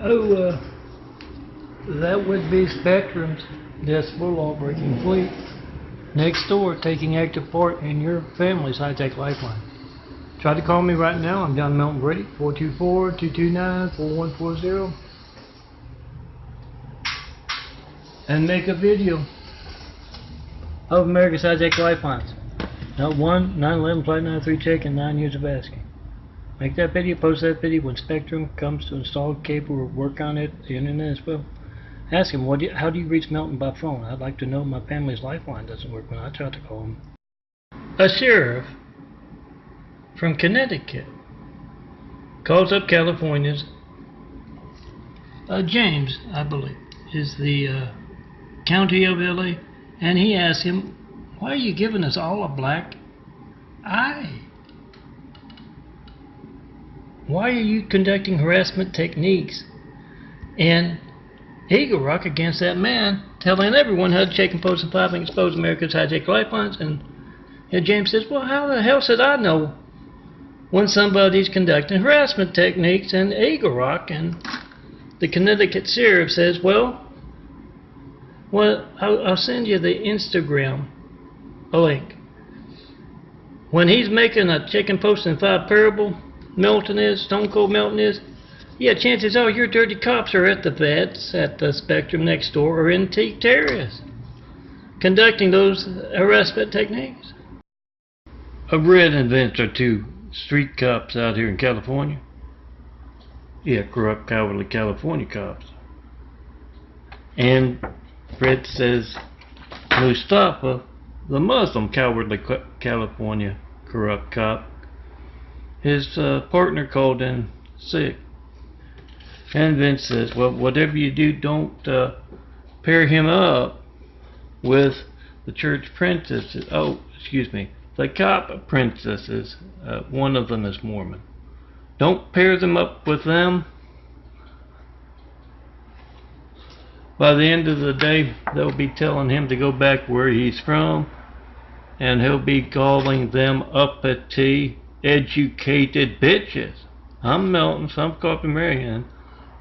Oh, that would be Spectrum's decibel law-breaking fleet. Next door, taking active part in your family's high-tech lifeline. Try to call me right now. I'm John Melton Brady, 424-229-4140. And make a video of America's high-tech lifelines. Not 1, 9/11, Flight 93 check, and 9 years of asking. Make that video, post that video when Spectrum comes to install a cable or work on it, the internet as well. Ask him, how do you reach Melton by phone? I'd like to know. My family's lifeline doesn't work when I try to call him. A sheriff from Connecticut calls up California's James, I believe, is the county of LA, and he asks him, why are you giving us all a black eye? Why are you conducting harassment techniques in Eagle Rock against that man, telling everyone how to check and post and pop and expose America's high-tech lifelines? And James says, well, how the hell should I know when somebody's conducting harassment techniques in Eagle Rock? And the Connecticut sheriff says, well, I'll send you the Instagram link. When he's making a check and post and 5 parable, Melton is, Stone Cold Melton is, yeah, chances are your dirty cops are at the vets at the Spectrum next door or in T Terrace conducting those harassment techniques. I've read and events or 2 street cops out here in California. Yeah, corrupt, cowardly California cops. And Fred says Mustafa, the Muslim cowardly California corrupt cop, his partner called in sick. And Vince says, well, whatever you do, don't pair him up with the church princesses. Oh, excuse me, the cop princesses. One of them is Mormon. Don't pair them up with them. By the end of the day, they'll be telling him to go back where he's from, and he'll be calling them uppity, educated bitches. I'm Melton, so I'm Coffee Marianne.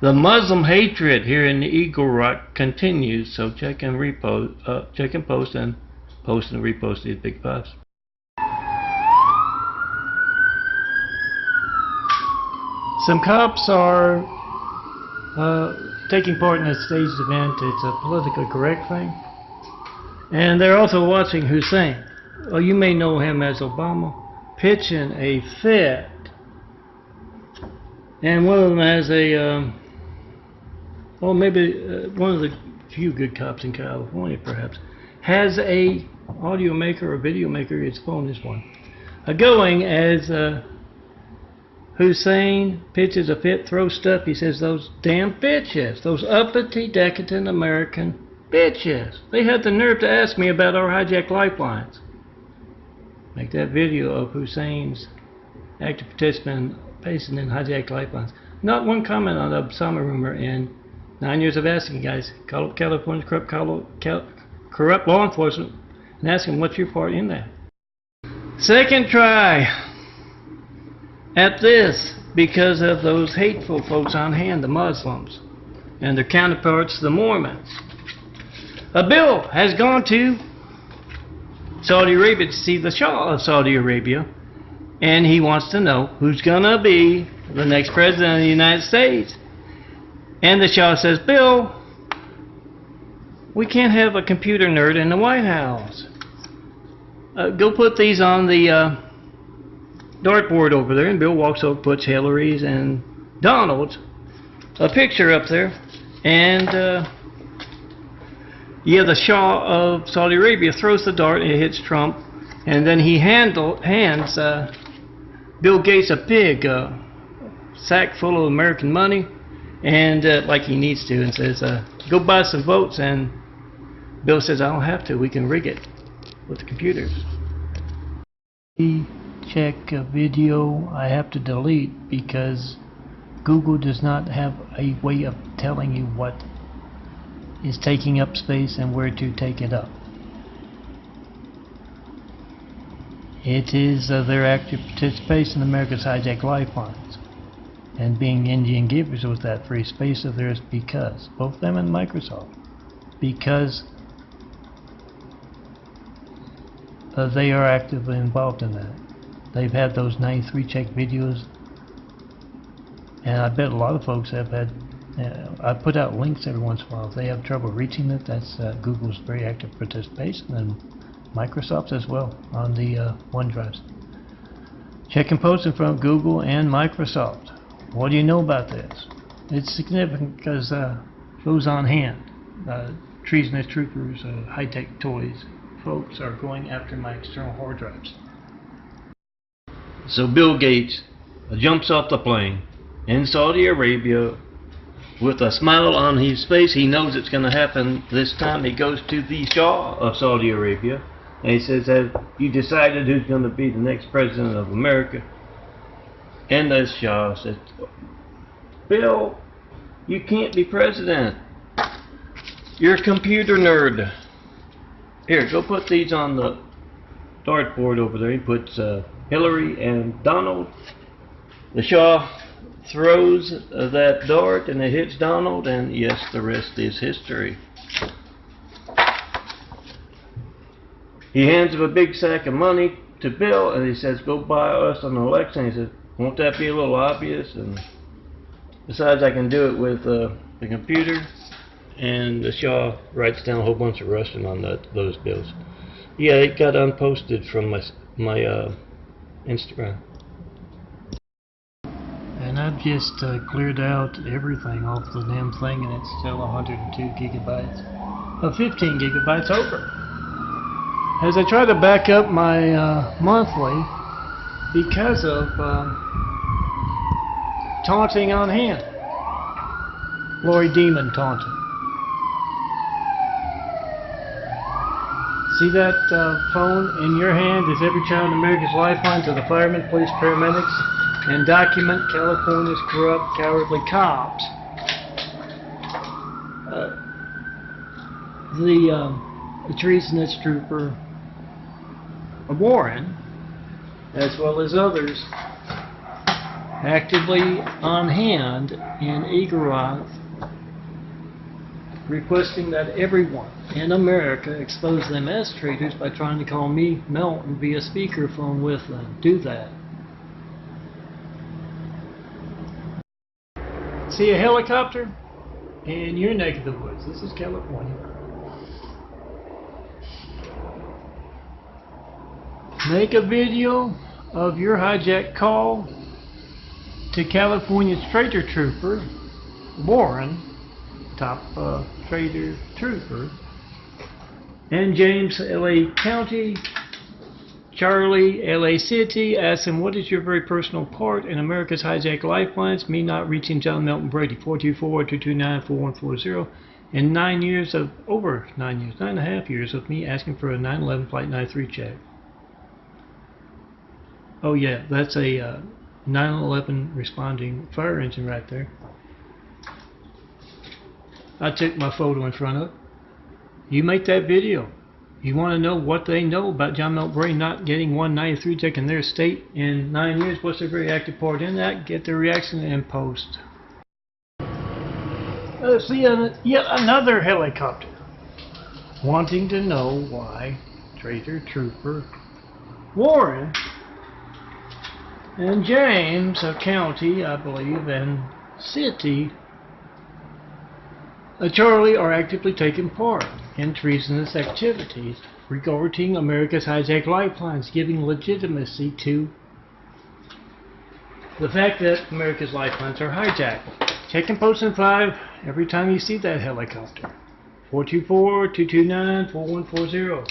The Muslim hatred here in the Eagle Rock continues, so check and repost, check and post and repost these big posts. Some cops are taking part in a staged event. It's a politically correct thing. And they're also watching Hussein. Well, you may know him as Obama, pitching a fit. And one of them has a, well, maybe one of the few good cops in California, perhaps, has a audio maker or video maker. His phone is one. Going as Hussein pitches a fit, throws stuff. He says, those damn bitches, those uppity, decadent American bitches. They had the nerve to ask me about our hijacked lifelines. Make that video of Hussein's active participant facing in hijacked lifelines. Not one comment on the Osama rumor in 9 years of asking guys, call up California's corrupt law enforcement and ask them what's your part in that. Second try at this because of those hateful folks on hand, the Muslims, and their counterparts, the Mormons. A bill has gone to Saudi Arabia to see the Shah of Saudi Arabia, and he wants to know who's gonna be the next president of the United States. And the Shah says, Bill, we can't have a computer nerd in the White House. Go put these on the dartboard over there. And Bill walks over, puts Hillary's and Donald's a picture up there, and yeah, the Shah of Saudi Arabia throws the dart and it hits Trump, and then he hands Bill Gates a big sack full of American money, and like he needs to, and says, go buy some votes. And Bill says, I don't have to, we can rig it with the computers. Check a video I have to delete because Google does not have a way of telling you what is taking up space and where to take it up. It is their active participation in America's hijacked lifelines and being Indian givers with that free space of theirs, because both them and Microsoft, because they are actively involved in that. They've had those 93 check videos, and I bet a lot of folks have had. I put out links every once in a while. If they have trouble reaching it, that's Google's very active participation, and Microsoft's as well on the OneDrives. Check and post in front of Google and Microsoft. What do you know about this? It's significant because those on hand, treasonous troopers, high-tech toys, folks are going after my external hard drives. So Bill Gates jumps off the plane in Saudi Arabia with a smile on his face. He knows it's going to happen this time. He goes to the Shah of Saudi Arabia and he says, have you decided who's going to be the next president of America? And the Shah says, Bill, you can't be president. You're a computer nerd. Here, go put these on the dartboard over there. He puts Hillary and Donald. The Shah throws that dart and it hits Donald, and yes, the rest is history. He hands him a big sack of money to Bill and he says, go buy us an election. He says, won't that be a little obvious? And besides, I can do it with the computer. And the Shah writes down a whole bunch of Russian on those bills. Yeah, it got unposted from my Instagram. And I've just cleared out everything off the damn thing, and it's still 102 gigabytes of 15 gigabytes over. As I try to back up my monthly because of taunting on hand. Lori Demon taunting. See that phone in your hand is every child in America's lifeline to the firemen, police, paramedics, and document California's corrupt, cowardly cops. The treasonous trooper Warren, as well as others, actively on hand in Igorot, requesting that everyone in America expose them as traitors by trying to call me, Melton, via speakerphone with them. Do that. See a helicopter in your neck of the woods. This is California. Make a video of your hijack call to California's traitor trooper, Warren, top traitor trooper, and James L.A. County Charlie, LA City, asks him, what is your very personal part in America's hijacked lifelines? Me not reaching John Melton Brady, 424-229-4140, and 9 years of, over 9 years, 9.5 years of me asking for a 9/11 Flight 93 check. Oh yeah, that's a 9/11 responding fire engine right there. I took my photo in front of it. You make that video. You want to know what they know about John Melton Brady not getting 193 check in their state in 9 years. What's their very active part in that? Get their reaction and post. See yet another helicopter wanting to know why Traitor Trooper Warren and James, a county, I believe, and city, Charlie, are actively taking part in treasonous activities regarding America's hijacked lifelines, giving legitimacy to the fact that America's lifelines are hijacked. Check and post in 5 every time you see that helicopter. 424-229-4140.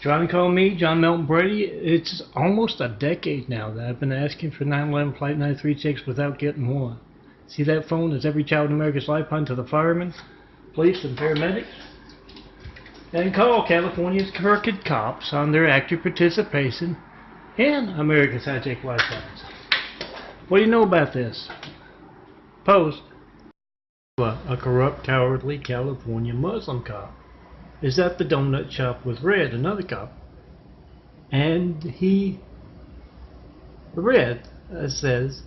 Trying to call me, John Melton Brady. It's almost a decade now that I've been asking for 9/11 Flight 93 checks without getting one. See that phone is every child in America's lifeline to the firemen, police, and paramedics. And call California's crooked cops on their active participation in America's hijacked lifelines. What do you know about this? Post. A corrupt, cowardly California Muslim cop is at the donut shop with Red, another cop. And Red says,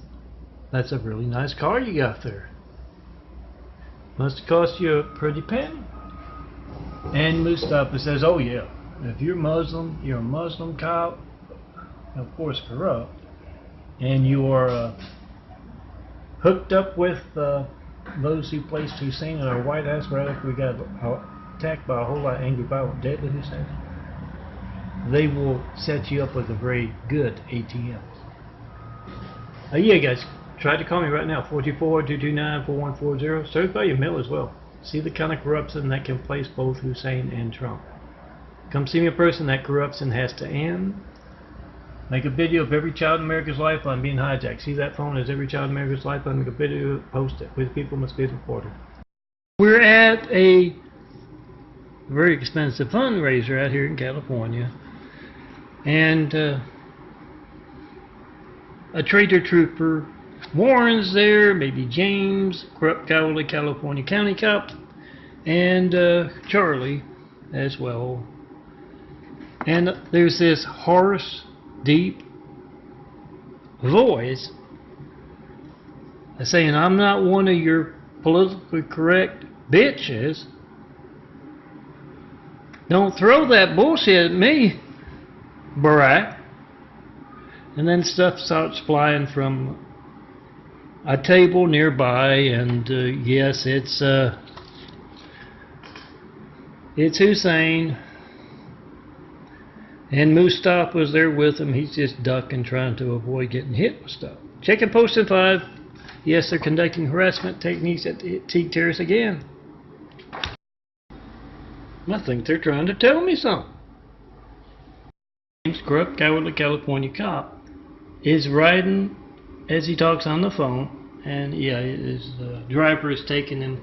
that's a really nice car you got there. Must have cost you a pretty penny. And Mustafa says, oh yeah, if you're Muslim, you're a Muslim cop, of course corrupt, and you are hooked up with those who placed Hussein in our White House right after we got attacked by a whole lot of angry, violent, deadly Hussein. They will set you up with a very good ATM. Yeah guys, try to call me right now, 424-229-4140. Search by your mail as well. See the kind of corruption that can place both Hussein and Trump. Come see me in person. That corruption has to end. Make a video of every child in America's lifeline being hijacked. See that phone as every child in America's lifeline. Make a video, post it. With people must be reported. We're at a very expensive fundraiser out here in California. And a traitor trooper Warren's there, maybe James, corrupt, cowardly California county cop, and Charlie as well. And there's this hoarse, deep voice saying, I'm not one of your politically correct bitches. Don't throw that bullshit at me, Barack. And then stuff starts flying from a table nearby, and yes, it's Hussein, and Mustafa was there with him. He's just ducking, trying to avoid getting hit with stuff. Check and post in 5. Yes, they're conducting harassment techniques at Teague Terrace again. I think they're trying to tell me something. James, corrupt, cowardly California cop, is riding as he talks on the phone, and yeah, his driver is taking him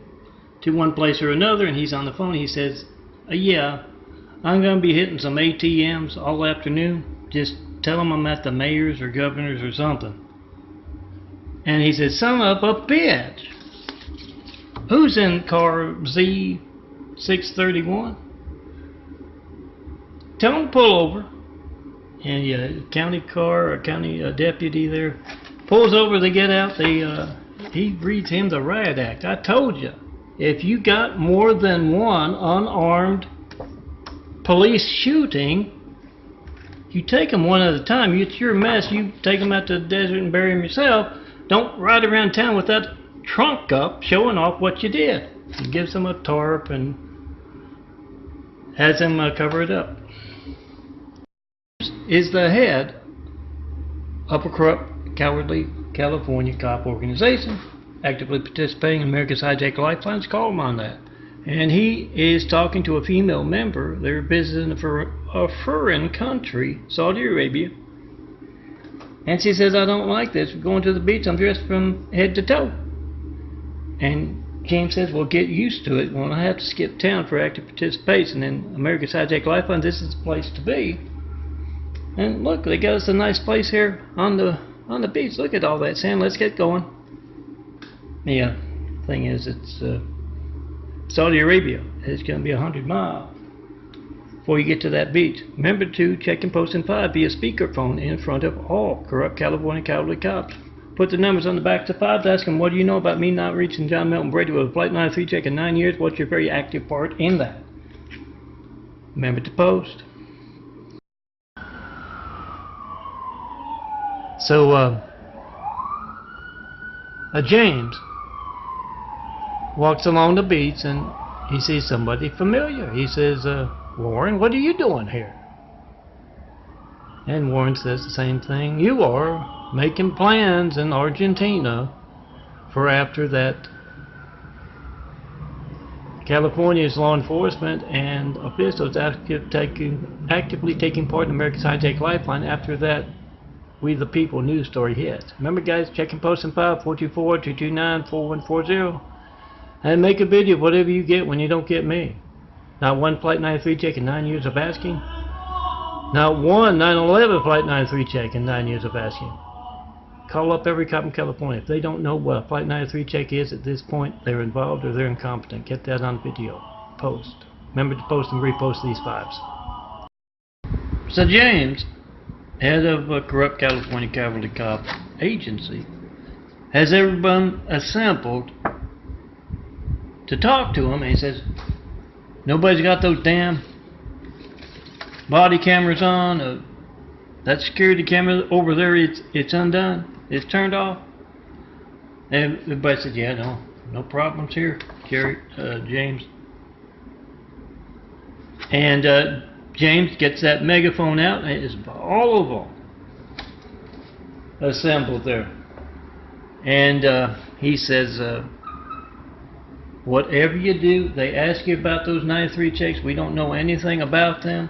to one place or another, and he's on the phone. He says, yeah, I'm going to be hitting some ATMs all afternoon. Just tell them I'm at the mayor's or governor's or something. And he says, son of a bitch, who's in car Z631? Tell him to pull over. And yeah, county car, or county deputy there, pulls over. They get out. He reads him the riot act. I told you, if you got more than one unarmed police shooting, you take them one at a time. It's your mess. You take them out to the desert and bury them yourself. Don't ride around town with that trunk up, showing off what you did. He gives them a tarp and has them cover it up. Is the head of a corrupt, cowardly California cop organization actively participating in America's hijacked lifelines. Call him on that. And he is talking to a female member. They're visiting for a foreign country, Saudi Arabia. And she says, I don't like this. We're going to the beach. I'm dressed from head to toe. And James says, well, get used to it. Well, I have to skip town for active participation in America's Hijack Lifeline. This is the place to be. And look, they got us a nice place here on the beach. Look at all that sand. Let's get going. Yeah, thing is, it's Saudi Arabia. It's going to be 100 miles before you get to that beach. Remember to check and post in 5 via speakerphone in front of all corrupt California cavalry cops. Put the numbers on the back of the 5s. Ask them, what do you know about me not reaching John Melton Brady with a Flight 93 check in 9 years? What's your very active part in that? Remember to post. So, James walks along the beach and he sees somebody familiar. He says, Warren, what are you doing here? And Warren says the same thing you are, making plans in Argentina for after that California's law enforcement and officials actively taking part in America's Hijack Lifeline. After that, We the People news story hits. Remember, guys, check and post in 5 424 229 4140 and make a video of whatever you get when you don't get me. Not one Flight 93 check in 9 years of asking. Not one 9/11 Flight 93 check in 9 years of asking. Call up every cop in California. If they don't know what a Flight 93 check is at this point, they're involved or they're incompetent. Get that on video. Post. Remember to post and repost these 5s. So James, head of a corrupt California cavalry cop agency, has everyone assembled to talk to him, and he says, nobody's got those damn body cameras on. That security camera over there, it's undone. It's turned off. And everybody said, yeah, no problems here, James. And James gets that megaphone out, and it's all of them assembled there. And he says, whatever you do, they ask you about those 93 checks. We don't know anything about them.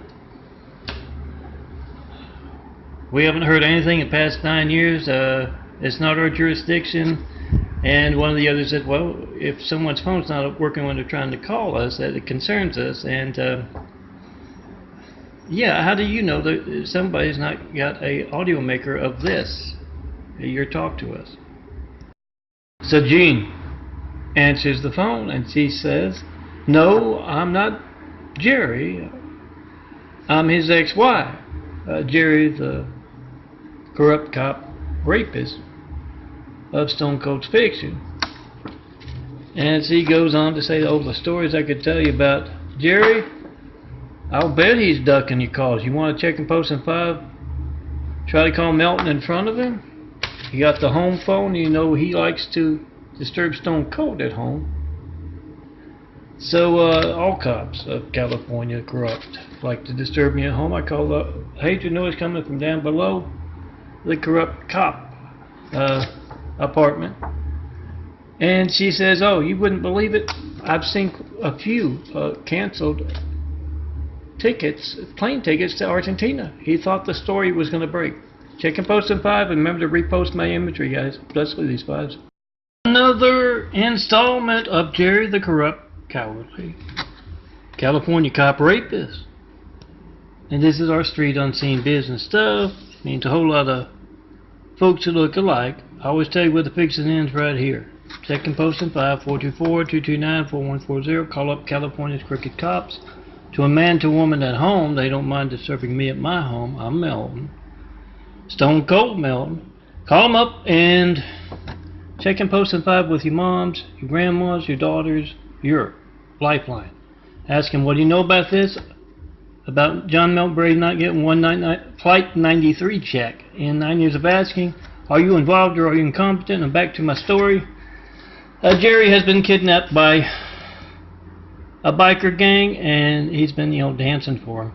We haven't heard anything in the past 9 years. It's not our jurisdiction. And one of the others said, well, if someone's phone's not working when they're trying to call us, that it concerns us. And yeah, how do you know that somebody's not got a audio maker of this? Your talk to us. So Jean answers the phone and she says, no, I'm not Jerry. I'm his ex-wife. Jerry, the corrupt cop rapist of Stone Cold's fiction. And she goes on to say, oh, the stories I could tell you about Jerry, I'll bet he's ducking your calls. You want to check and post in 5? Try to call Melton in front of him. You got the home phone. You know he likes to disturb Stone Cold at home. So all cops of California corrupt like to disturb me at home. I call up. I hear noise coming from down below the corrupt cop apartment. And she says, oh, you wouldn't believe it. I've seen a few canceled tickets, plane tickets to Argentina. He thought the story was going to break. Check and post in 5 and remember to repost my imagery, guys. Let's do these 5s. Another installment of Jerry the Corrupt Cowardly California Cop Rapist. And this is our street unseen business stuff. Means a whole lot of folks who look alike. I always tell you where the fixing ends right here. Check and post in 5 424 229 4140. Call up California's crooked cops. To a man, to a woman at home, they don't mind disturbing me at my home. I'm Melton. Stone Cold Melton. Call them up and check and post in 5 with your moms, your grandmas, your daughters, your lifeline. Ask them, what do you know about this? About John Melton Brady not getting one Flight 93 check in 9 years of asking. Are you involved or are you incompetent? And back to my story. Jerry has been kidnapped by a biker gang, and he's been, dancing for him.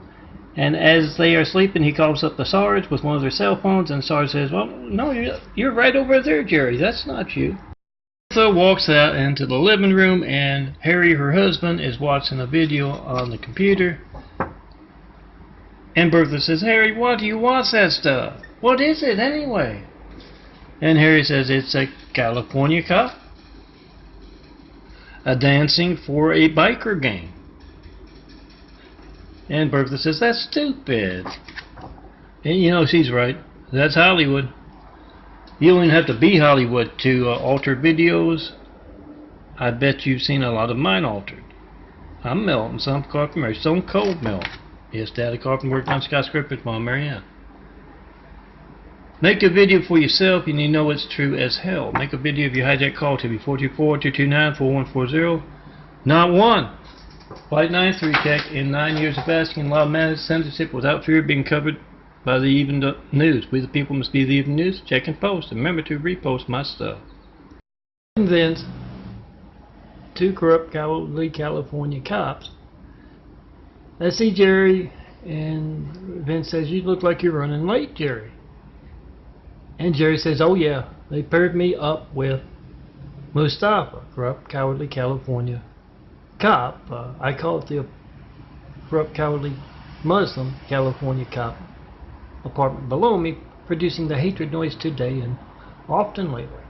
And as they are sleeping, he calls up the SARS with one of their cell phones, and SARS says, well, no, you're right over there, Jerry. That's not you. So walks out into the living room, and Harry, her husband, is watching a video on the computer. And Bertha says, Harry, why do you want that stuff? What is it anyway? And Harry says, it's a California cop. A dancing for a biker gang. And Bertha says, that's stupid. And you know, she's right. That's Hollywood. You don't even have to be Hollywood to alter videos. I bet you've seen a lot of mine altered. I'm melting some carpenter, stone cold melt. Yes, Daddy Carpenter worked on skyscrapers, Mom Marianne. Make a video for yourself and you know it's true as hell. Make a video of your hijack call to me, 424-229-4140. Not one. Flight 93 check in 9 years of asking law of censorship without fear of being covered by the even news. We the people must be the even news. Check and post. And remember to repost my stuff. Convince two corrupt cowardly California cops. I see Jerry, and Vince says, you look like you're running late, Jerry. And Jerry says, oh yeah, they paired me up with Mustafa, corrupt cowardly California cop. I call it the corrupt cowardly Muslim California cop apartment below me, producing the hatred noise today and often lately.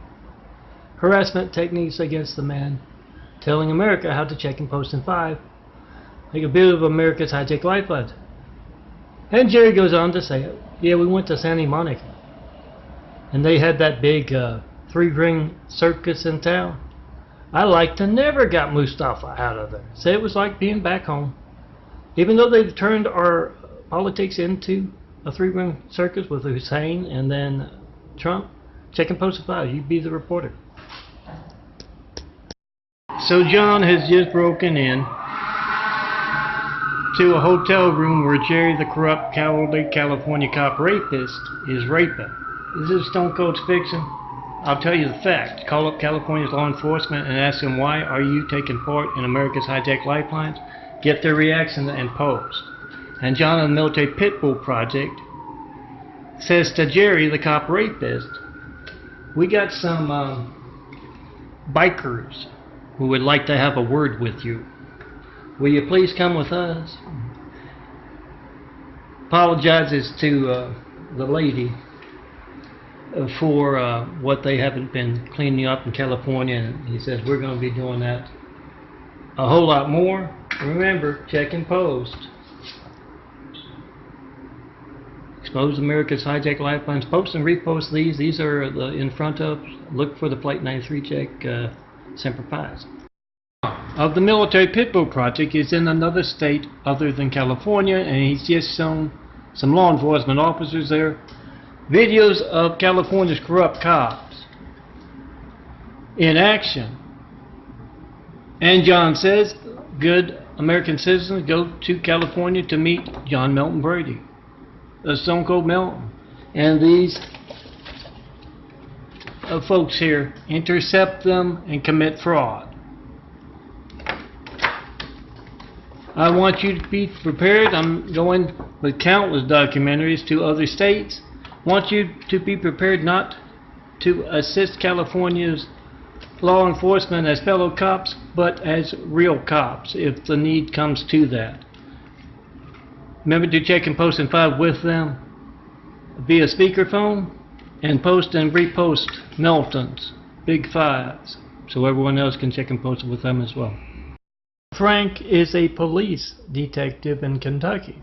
Harassment techniques against the man telling America how to check and post in 5. Make a bit of America's hijack lifelines. And Jerry goes on to say, yeah, we went to Santa Monica. And they had that big 3-ring circus in town. I like to never got Mustafa out of there. Say it was like being back home. Even though they've turned our politics into a 3-ring circus with Hussein and then Trump, check and post in 5. You be the reporter. So John has just broken in to a hotel room where Jerry, the corrupt, cowardly California cop rapist, is raping. Is this Stone Cold fiction? I'll tell you the fact. Call up California's law enforcement and ask them, why are you taking part in America's hijack lifelines? Get their reaction and post. And John of the Military Pitbull Project says to Jerry, the cop rapist, we got some bikers who would like to have a word with you. Will you please come with us? Apologizes to the lady for what they haven't been cleaning up in California, and he says we're going to be doing that a whole lot more. Remember, check and post. Expose America's hijack lifelines. Post and repost these. These are the in front of. Look for the Flight 93 check. Semper Fi's. Of the Military Pitbull Project is in another state other than California, and he's just shown some law enforcement officers there videos of California's corrupt cops in action. And John says good American citizens go to California to meet John Melton Brady, Stone Cold Melton, and these folks here intercept them and commit fraud. I want you to be prepared. I'm going with countless documentaries to other states. I want you to be prepared not to assist California's law enforcement as fellow cops, but as real cops if the need comes to that. Remember to check and post in 5 with them via speakerphone, and post and repost Melton's Big 5s so everyone else can check and post with them as well. Frank is a police detective in Kentucky,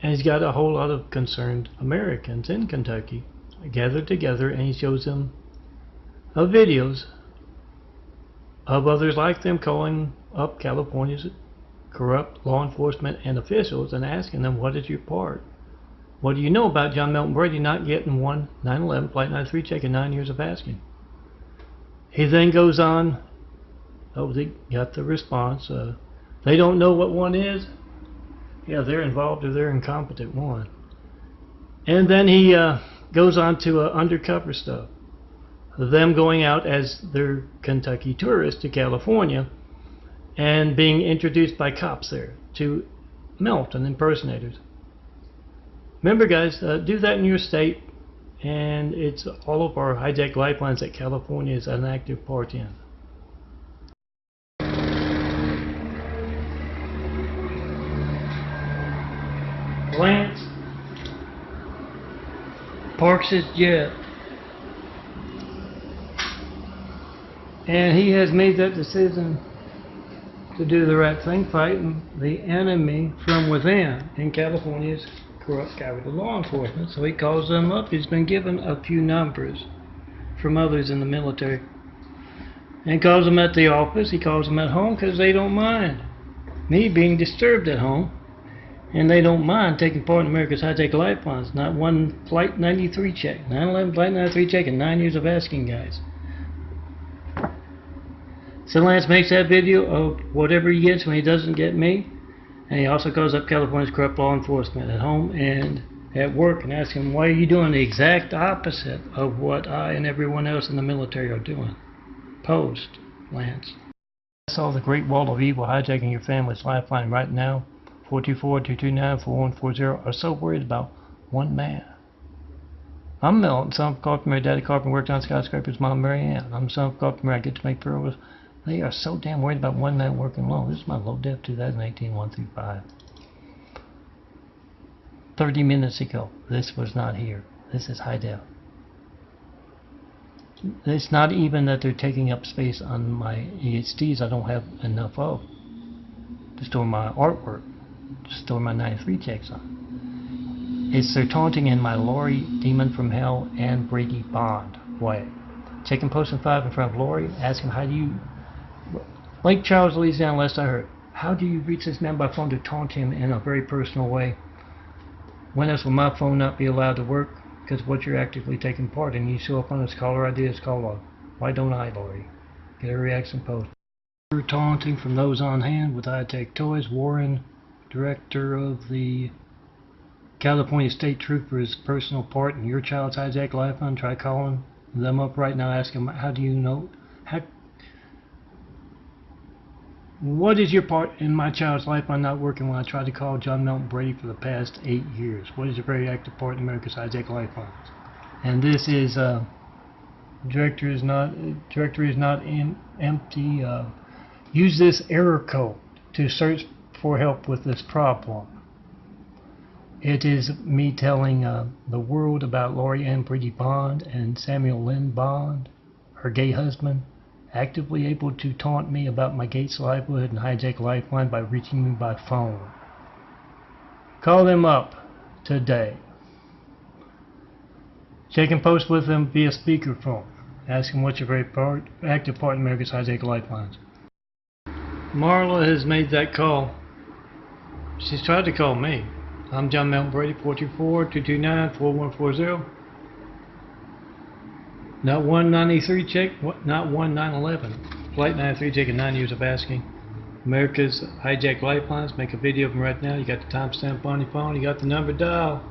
and he's got a whole lot of concerned Americans in Kentucky gathered together, and he shows them videos of others like them calling up California's corrupt law enforcement and officials and asking them, what is your part? What do you know about John Melton Brady not getting one 9/11 Flight 93 check in 9 years of asking? He then goes on, oh, they got the response. They don't know what one is. Yeah, they're involved or they're incompetent one. And then he goes on to undercover stuff. Them going out as their Kentucky tourists to California and being introduced by cops there to Melton impersonators. Remember, guys, do that in your state, and it's all of our hijack lifelines that California is an active part in. Lance parks his jet, and he has made that decision to do the right thing, fighting the enemy from within in California's corrupt government law enforcement. So he calls them up. He's been given a few numbers from others in the military, and calls them at the office. He calls them at home because they don't mind me being disturbed at home, and they don't mind taking part in America's high-tech lifelines. Not one Flight 93 check, 9/11 Flight 93 check, and 9 years of asking guys. So Lance makes that video of whatever he gets when he doesn't get me, and he also calls up California's corrupt law enforcement at home and at work and asks him, why are you doing the exact opposite of what I and everyone else in the military are doing? Post, Lance. I saw the Great Wall of Evil hijacking your family's lifeline right now. 424-229-4140 are so worried about one man. I'm Milton, son of Carpenter. Daddy Carpenter worked on skyscrapers. Mom Mary Ann. I'm son of Carpenter. I get to make pearls. They are so damn worried about one man working alone. This is my low def 2018 1-5. 30 minutes ago, this was not here. This is high def. It's not even that they're taking up space on my HDs I don't have enough of to store my artwork, to store my 93 checks on. It's they're taunting in my Lori, Demon from Hell, and Brady Bond way. Checking posting 5 in front of Lori, asking how do you, Lake Charles, Louisiana, last I heard, how do you reach this man by phone to taunt him in a very personal way? When else will my phone not be allowed to work? Because what you're actively taking part in, you show up on his caller ID, his call log. Why don't I, Lori? Get a reaction post. Taunting from those on hand with high-tech toys. Warren, director of the California State Troopers' personal part in your child's hijack lifeline. Try calling them up right now. Ask them, how do you know? What is your part in my child's lifeline not working when I tried to call John Milton Brady for the past 8 years? What is your very active part in America's hijack lifelines? And this is directory is not empty. Use this error code to search for help with this problem. It is me telling the world about Lori Ann Brady Bond and Samuel Lynn Bond, her gay husband, actively able to taunt me about my Gates livelihood and hijack lifeline by reaching me by phone. Call them up today. Check and post with them via speakerphone. Ask them what's your very active part in America's hijack lifelines. Marla has made that call. She's tried to call me. I'm John Milton Brady, 424-229-4140. Not one 93 check, not one 9/11. Flight 93 check and 9 years of asking. America's hijack lifelines. Make a video of them right now. You got the timestamp on your phone. You got the number dial.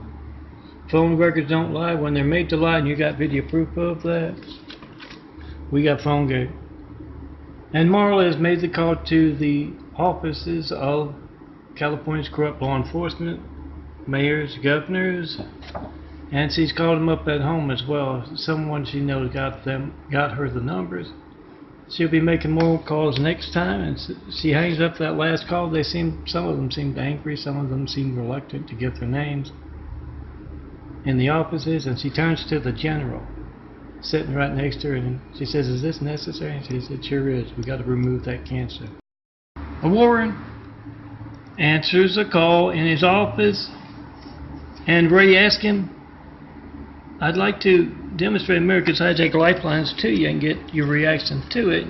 Phone records don't lie when they're made to lie, and you got video proof of that. We got phone gate. And Marla has made the call to the offices of California's corrupt law enforcement, mayors, governors, and she's called them up at home as well. Someone she knows got her the numbers. She'll be making more calls next time, and she hangs up that last call. Some of them seemed angry, some of them seemed reluctant to give their names in the offices, and she turns to the general sitting right next to her, and she says, "Is this necessary?" And she says, "It sure is. We got to remove that cancer." Warren answers a call in his office, and Ray asks him, "I'd like to demonstrate America's hijack lifelines to you and get your reaction to it."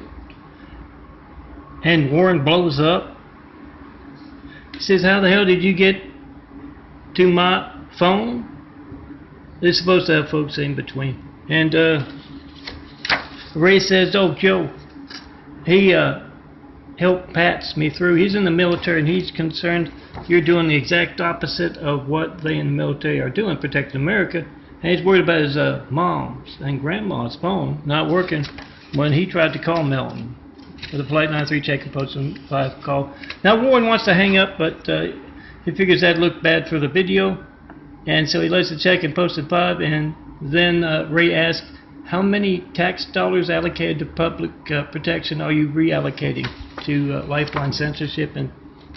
And Warren blows up. He says, "How the hell did you get to my phone?" They're supposed to have folks in between. And Ray says, "Oh, Joe, he helped patch me through. He's in the military, and he's concerned you're doing the exact opposite of what they in the military are doing, protecting America. And he's worried about his mom's and grandma's phone not working when he tried to call Milton with a Flight 93 check and post 5 call." Now Warren wants to hang up, but he figures that looked bad for the video, and so he lets the check and posted 5, and then Ray asks, "How many tax dollars allocated to public protection are you reallocating to lifeline censorship and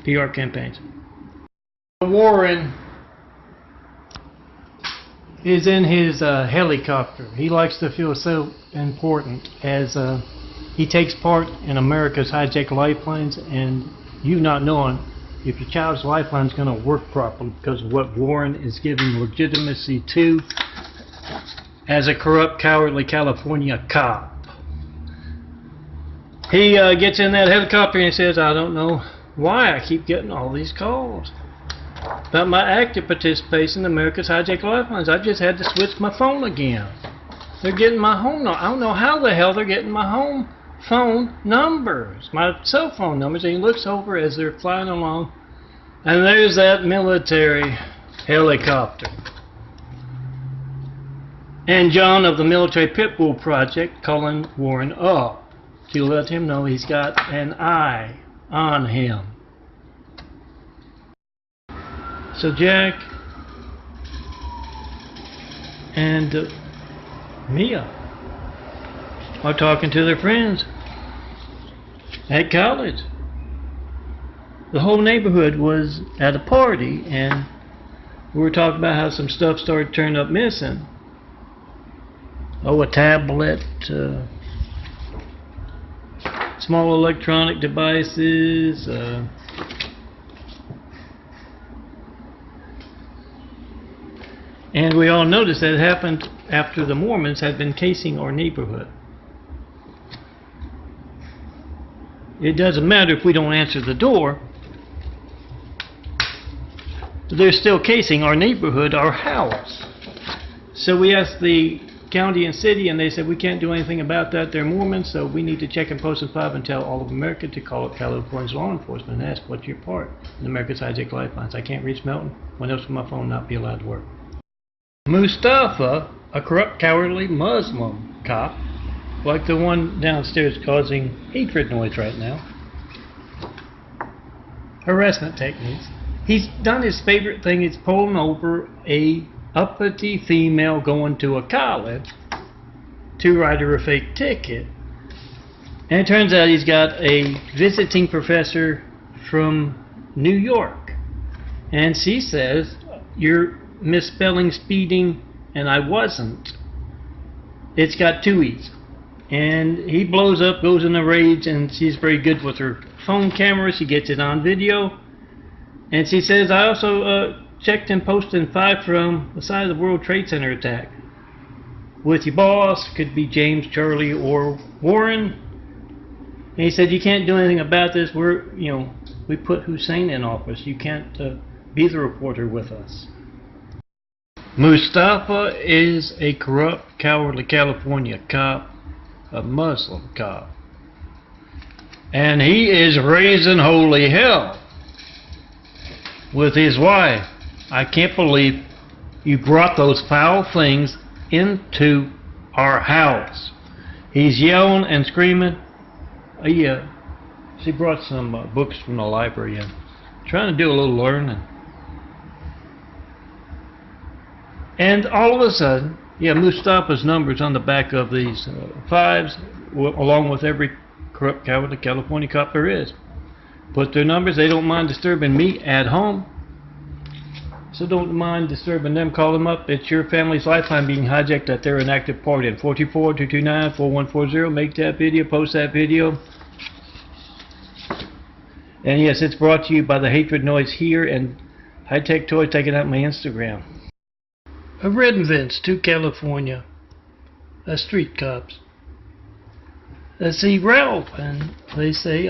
PR campaigns?" Warren is in his helicopter. He likes to feel so important as he takes part in America's hijacked lifelines, and you not knowing if your child's lifeline is going to work properly because of what Warren is giving legitimacy to as a corrupt, cowardly California cop. He gets in that helicopter and he says, I don't know why I keep getting all these calls about my active participation in America's hijacked lifelines. I just had to switch my phone again. They're getting my home. I don't know how the hell they're getting my home phone numbers, my cell phone numbers. And he looks over as they're flying along, and there's that military helicopter. And John of the Military Pitbull Project calling Warren up to let him know he's got an eye on him. So Jack and Mia are talking to their friends at college. The whole neighborhood was at a party, and we were talking about how some stuff started turning up missing. Oh, a tablet, small electronic devices, and we all noticed that it happened after the Mormons had been casing our neighborhood. It doesn't matter if we don't answer the door. They're still casing our neighborhood, our house. So we asked the county and city, and they said we can't do anything about that. They're Mormons, so we need to check in Post 5 and tell all of America to call up California's law enforcement and ask what's your part in America's hijacked lifelines. I can't reach Melton. When else will my phone not be allowed to work? Mustafa, a corrupt, cowardly Muslim cop, like the one downstairs causing hatred noise right now, harassment techniques. He's done his favorite thing. He's pulling over a uppity female going to a college to write her a fake ticket. And it turns out he's got a visiting professor from New York. And she says, you're misspelling speeding, and I wasn't. It's got two E's. And he blows up, goes in a rage, and she's very good with her phone camera. She gets it on video. And she says, I also checked in Post 5 from the side of the World Trade Center attack with your boss. Could be James, Charlie, or Warren. And he said, you can't do anything about this. We put Hussein in office. You can't be the reporter with us. Mustafa is a corrupt, cowardly California cop, a Muslim cop. And he is raising holy hell with his wife. I can't believe you brought those foul things into our house. He's yelling and screaming. She brought some books from the library in, trying to do a little learning. And all of a sudden, Mustafa's number's on the back of these fives, along with every corrupt, cowardly California cop there is. Put their numbers. They don't mind disturbing me at home, so don't mind disturbing them. Call them up. It's your family's lifeline being hijacked at their inactive party at 424-229-4140. Make that video, post that video. And yes, it's brought to you by the hatred noise here and High Tech Toys taking out my Instagram. A red events to California, street cops. They see Ralph and they say,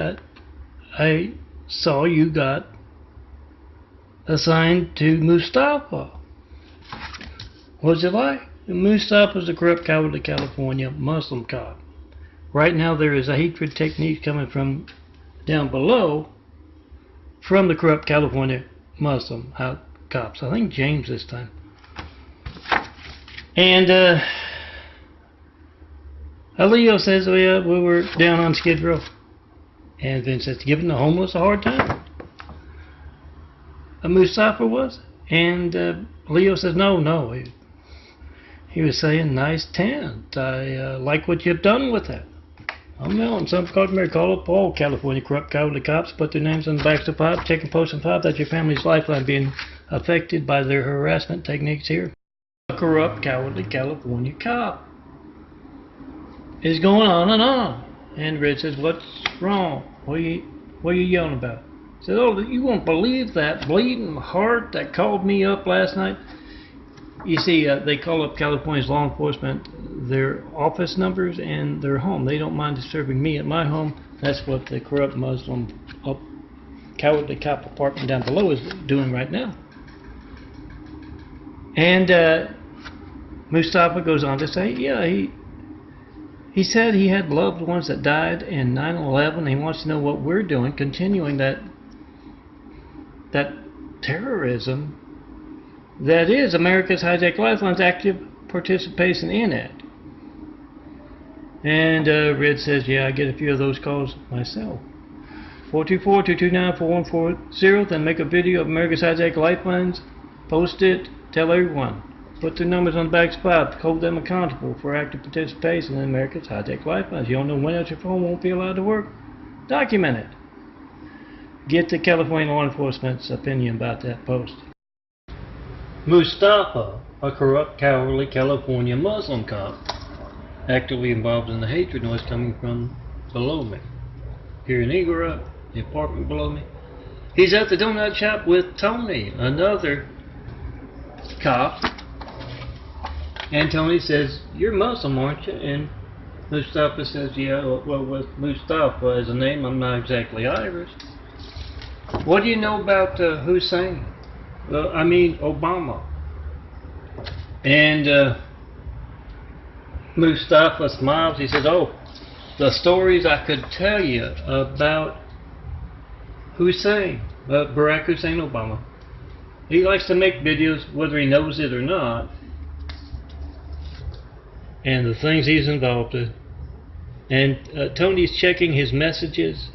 I saw you got assigned to Mustafa. What's it like? Mustafa's a corrupt, cowardly California Muslim cop. Right now there is a hatred technique coming from down below from the corrupt California Muslim cops. I think James this time. And Leo says, we were down on Skid Row. And Vince says, giving the homeless a hard time. Mustafa was. And Leo says, no. He was saying, nice tent. I like what you've done with that. I'm Melton. Some customary call up all California corrupt, cowardly cops, put their names on the backs of pipe, checking Post 5. That's your family's lifeline being affected by their harassment techniques here. A corrupt, cowardly California cop. It's going on and on. And Red says, "What's wrong? What are you yelling about?" He says, "Oh, you won't believe that bleeding heart that called me up last night." You see, they call up California's law enforcement their office numbers and their home. They don't mind disturbing me at my home. That's what the corrupt Muslim cowardly cop apartment down below is doing right now. And Mustafa goes on to say, yeah, he said he had loved ones that died in 9/11. He wants to know what we're doing, continuing that terrorism that is America's Hijacked Lifeline's active participation in it. And Red says, yeah, I get a few of those calls myself. 424-229-4140, then make a video of America's Hijacked Lifelines, post it, tell everyone. Put their numbers on the back spot, hold them accountable for active participation in America's Hijacked Lifelines. You don't know when else your phone won't be allowed to work? Document it. Get the California law enforcement's opinion about that post. Mustafa, a corrupt, cowardly California Muslim cop, actively involved in the hatred noise coming from below me. Here in Eagle Rock, the apartment below me. He's at the donut shop with Tony, another cop. And Tony says, "You're Muslim, aren't you?" And Mustafa says, "Yeah, well, with Mustafa as a name, I'm not exactly Irish." "What do you know about Hussein? Obama." And Mustafa smiles. He says, "Oh, the stories I could tell you about Hussein, Barack Hussein Obama. He likes to make videos whether he knows it or not. And the things he's involved in." And Tony's checking his messages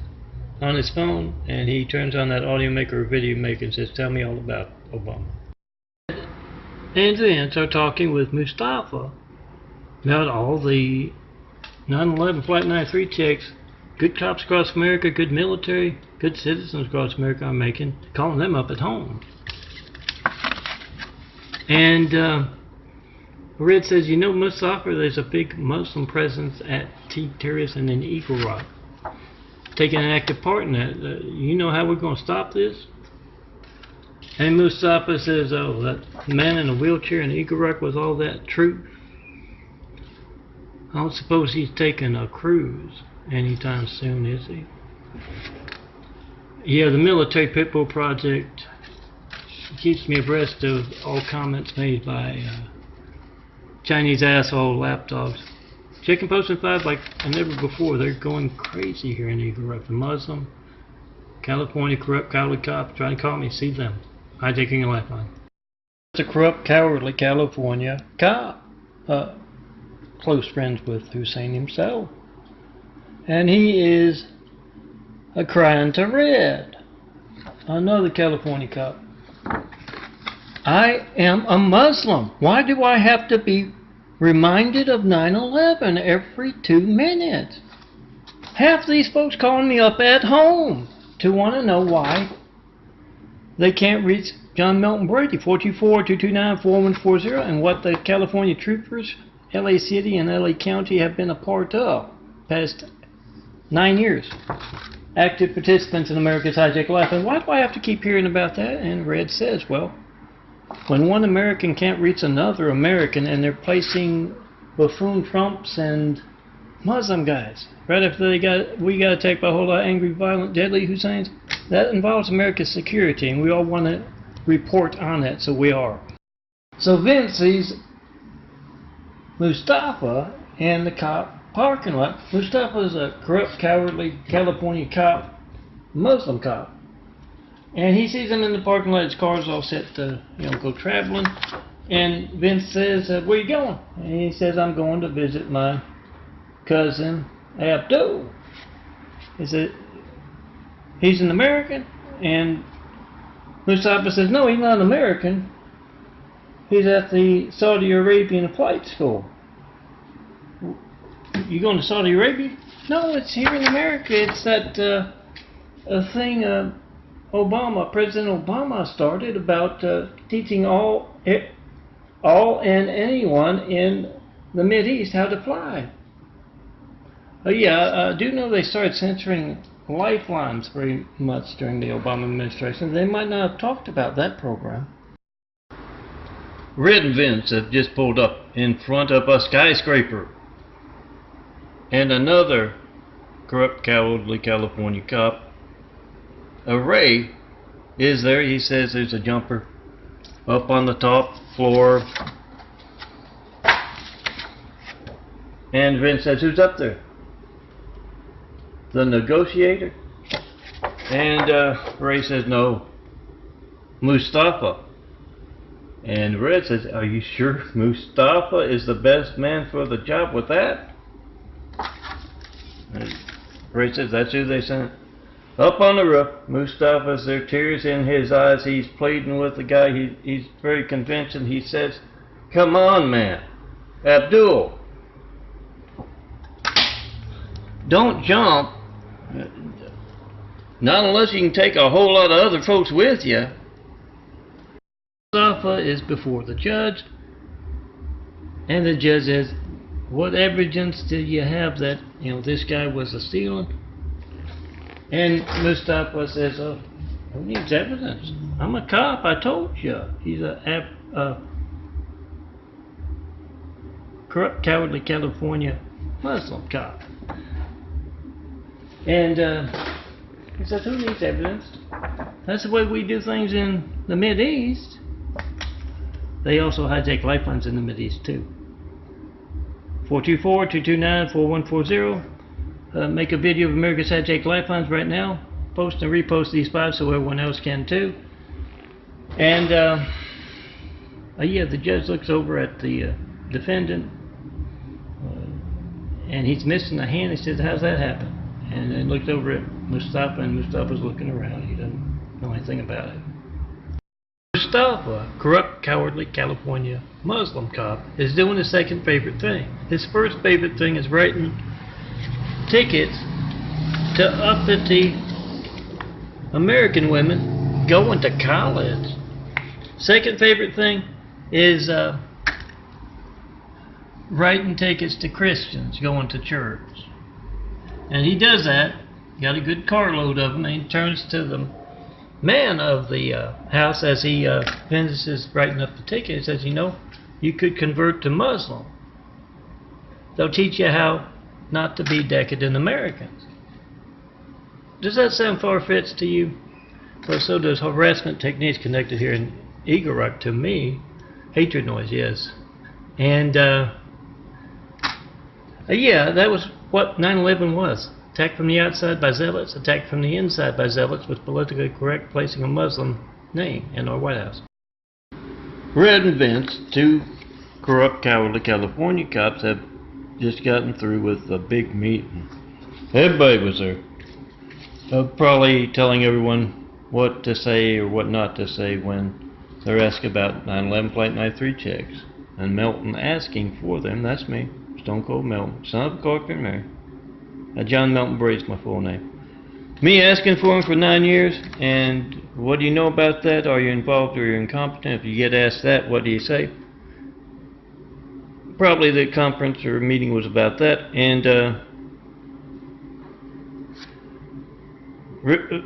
on his phone, and he turns on that audio maker or video maker and says, "Tell me all about Obama." And then start talking with Mustafa about all the 9/11 Flight 93 checks good cops across America, good military, good citizens across America are making, calling them up at home. And Red says, "You know, Mustafa, there's a big Muslim presence at T. Terrace and in Eagle Rock, taking an active part in that. You know how we're going to stop this?" And Mustafa says, "Oh, that man in a wheelchair in Eagle Rock with all that truth, I don't suppose he's taking a cruise anytime soon, is he?" Yeah, the Military Pitbull Project keeps me abreast of all comments made by Chinese asshole lapdogs. Checking Posting 5 like never before. They're going crazy here in Eagle Rock. The Muslim, California corrupt, cowardly cops trying to call me. See them. Hijacking a lifeline. It's a corrupt, cowardly California cop. Close friends with Hussein himself. And he is crying to Red, another California cop. "I am a Muslim. Why do I have to be reminded of 9/11 every 2 minutes? Half these folks calling me up at home to want to know why they can't reach John Milton Brady, 424-229-4140, and what the California troopers, LA City and LA County have been a part of past 9 years. Active participants in America's Hijacked Life. And why do I have to keep hearing about that?" And Red says, well, when one American can't reach another American and they're placing buffoon Trumps and Muslim guys right after we got attacked by a whole lot of angry, violent, deadly Husseins, that involves America's security, and we all want to report on that, so we are. So Vince sees Mustafa in the cop parking lot. Mustafa is a corrupt, cowardly California cop, Muslim cop. And he sees him in the parking lot. His car's all set to, go traveling. And Vince says, "Where you going?" And he says, "I'm going to visit my cousin Abdul." He said, "He's an American?" And Mustafa says, "No, he's not an American. He's at the Saudi Arabian flight school." "You going to Saudi Arabia?" "No, it's here in America. It's that thing President Obama started about teaching all all and anyone in the Mideast how to fly. Oh yeah, I do know they started censoring lifelines very much during the Obama administration. They might not have talked about that program. Red and Vince have just pulled up in front of a skyscraper. And another corrupt, cowardly California cop, Ray, is there. He says there's a jumper up on the top floor. And Vince says, who's up there? The negotiator? And Ray says, no, Mustafa. And Red says, are you sure Mustafa is the best man for the job with that? And Ray says, that's who they sent. Up on the roof, Mustafa's there, tears in his eyes. He's pleading with the guy. He's very convincing. He says, come on, man. Abdul, don't jump. Not unless you can take a whole lot of other folks with you. Mustafa is before the judge, and the judge says, what evidence do you have that, this guy was a stealing? And Mustafa says, who needs evidence? I'm a cop, I told you. He's a corrupt, cowardly California Muslim cop. And he says, who needs evidence? That's the way we do things in the Mideast. They also hijack lifelines in the Mideast too. 424-229-4140. Make a video of America's hijacked lifelines right now. Post and repost these files so everyone else can too. And yeah, the judge looks over at the defendant, and he's missing a hand. He says, how's that happen? And then looked over at Mustafa, and Mustafa's looking around. He doesn't know anything about it. Mustafa, corrupt, cowardly California Muslim cop, is doing his second favorite thing. His first favorite thing is writing tickets to uppity American women going to college. Second favorite thing is writing tickets to Christians going to church. And he does that, got a good carload of them, and he turns to the man of the house as he finishes writing up the ticket. He says, you could convert to Muslim. They'll teach you how not to be decadent Americans. Does that sound far-fetched to you? Well, so does harassment techniques connected here in Eagle Rock to me. Hatred noise, yes. And yeah, that was what 9/11 was. Attack from the outside by zealots, attack from the inside by zealots with politically correct placing a Muslim name in our White House. Red and Vince, two corrupt, cowardly California cops, have just gotten through with a big meeting. Everybody was there. Probably telling everyone what to say or what not to say when they're asked about 9/11 Flight 93 checks. And Melton asking for them, that's me, Stone Cold Melton, son of Corcoran Mary. John Melton Braid's my full name. Me asking for him for 9 years, and what do you know about that? Are you involved or you're incompetent? If you get asked that, what do you say? Probably the conference or meeting was about that, and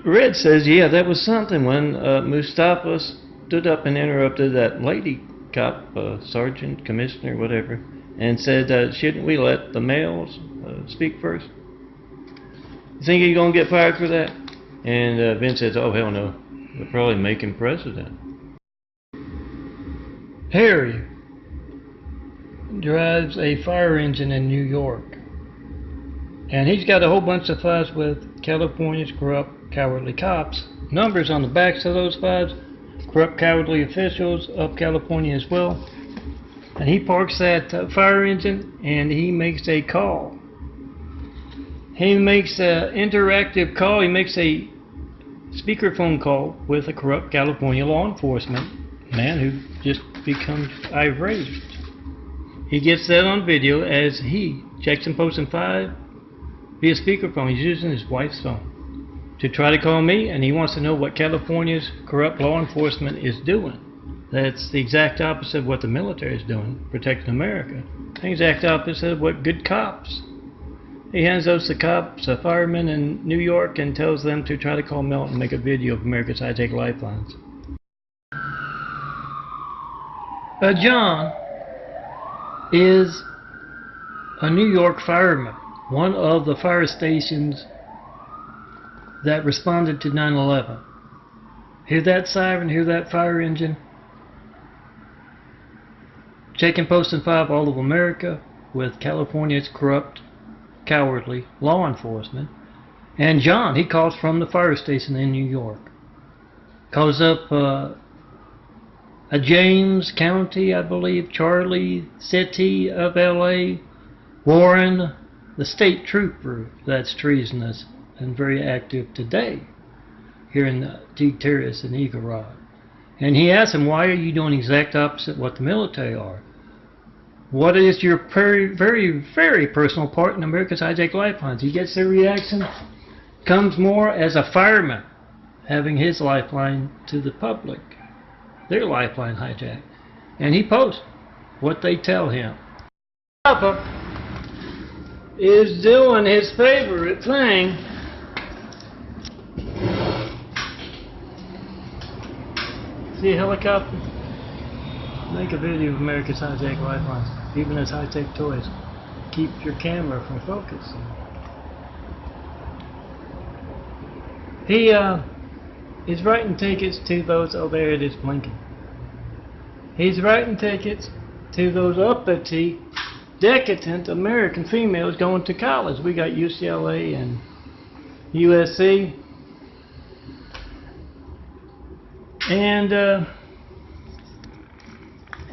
Red says, yeah, that was something when Mustafa stood up and interrupted that lady cop, sergeant, commissioner, whatever, and said, shouldn't we let the males speak first? You think he's going to get fired for that? And Vince says, oh, hell no. They'll probably make him president. Harry drives a fire engine in New York. And he's got a whole bunch of files with California's corrupt, cowardly cops. Numbers on the backs of those files. Corrupt, cowardly officials of California as well. And he parks that fire engine and he makes a call. He makes an interactive call. He makes a speakerphone call with a corrupt California law enforcement man who just becomes irate. He gets that on video as he checks and posts in 5 via speakerphone. He's using his wife's phone to try to call me, and he wants to know what California's corrupt law enforcement is doing. That's the exact opposite of what the military is doing, protecting America. The exact opposite of what good cops. He hands those to cops, a fireman in New York, and tells them to try to call Milton and make a video of America's high-tech lifelines. John is a New York fireman, one of the fire stations that responded to 9/11. Hear that siren, hear that fire engine? Checking post and 5 all of America with California's corrupt, cowardly law enforcement. And John, he calls from the fire station in New York. Calls up a James County, I believe, Charlie City of LA, Warren, the state trooper that's treasonous and very active today here in the T Terrace and Eagle Rock. And he asks him, why are you doing exact opposite what the military are? What is your very, very, very personal part in America's high-tech lifelines? He gets their reaction, comes more as a fireman, having his lifeline to the public, their lifeline hijacked. And he posts what they tell him. Papa is doing his favorite thing. See a helicopter? Make a video of America's high-tech lifelines, even as high-tech toys. Keep your camera from focus. He is writing tickets to those, oh there it is blinking. He's writing tickets to those uppity, decadent American females going to college. We got UCLA and USC. And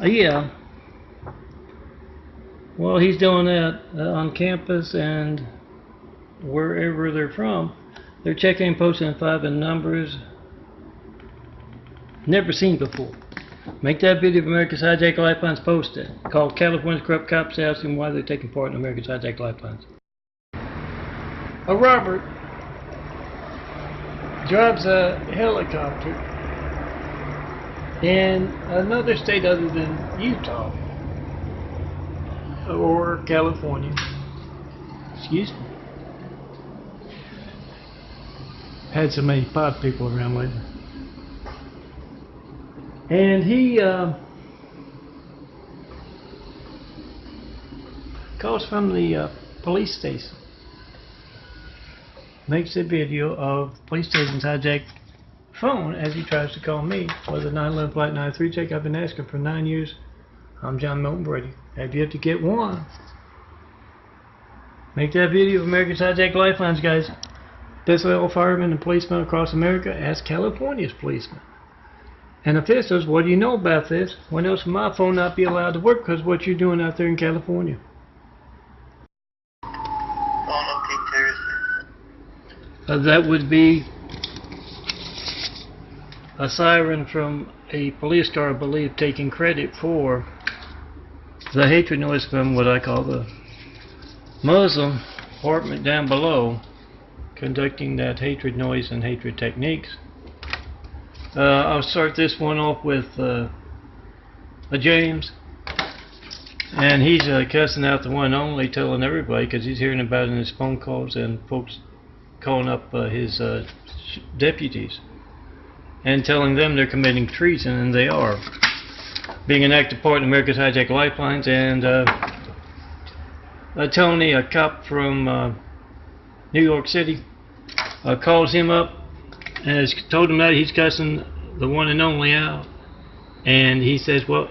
yeah, well, he's doing that on campus and wherever they're from. They're checking and posting 5 in numbers never seen before. Make that video of America's high-tech lifelines, post it. Call California's corrupt cops, asking why they're taking part in America's high-tech lifelines. A Robert drives a helicopter in another state other than Utah or California. Excuse me. Had so many pod people around lately. And he calls from the police station. Makes a video of the police station's hijacked phone as he tries to call me for the 9/11 Flight 93 check. I've been asking for 9 years. I'm John Milton Brady. Have yet to get one. Make that video of America's high-tech lifelines, guys. Best level firemen and policemen across America ask California's policemen and officials, what do you know about this? When else will my phone not be allowed to work because of what you're doing out there in California? That would be a siren from a police car, I believe, taking credit for the hatred noise from what I call the Muslim apartment down below, conducting that hatred noise and hatred techniques. I'll start this one off with a James, and he's cussing out the one and only, telling everybody, because he's hearing about it in his phone calls and folks calling up his deputies and telling them they're committing treason, and they are. Being an active part in America's high-tech lifelines. And Tony, a cop from New York City, calls him up and has told him that he's cussing the one and only out. And he says, well,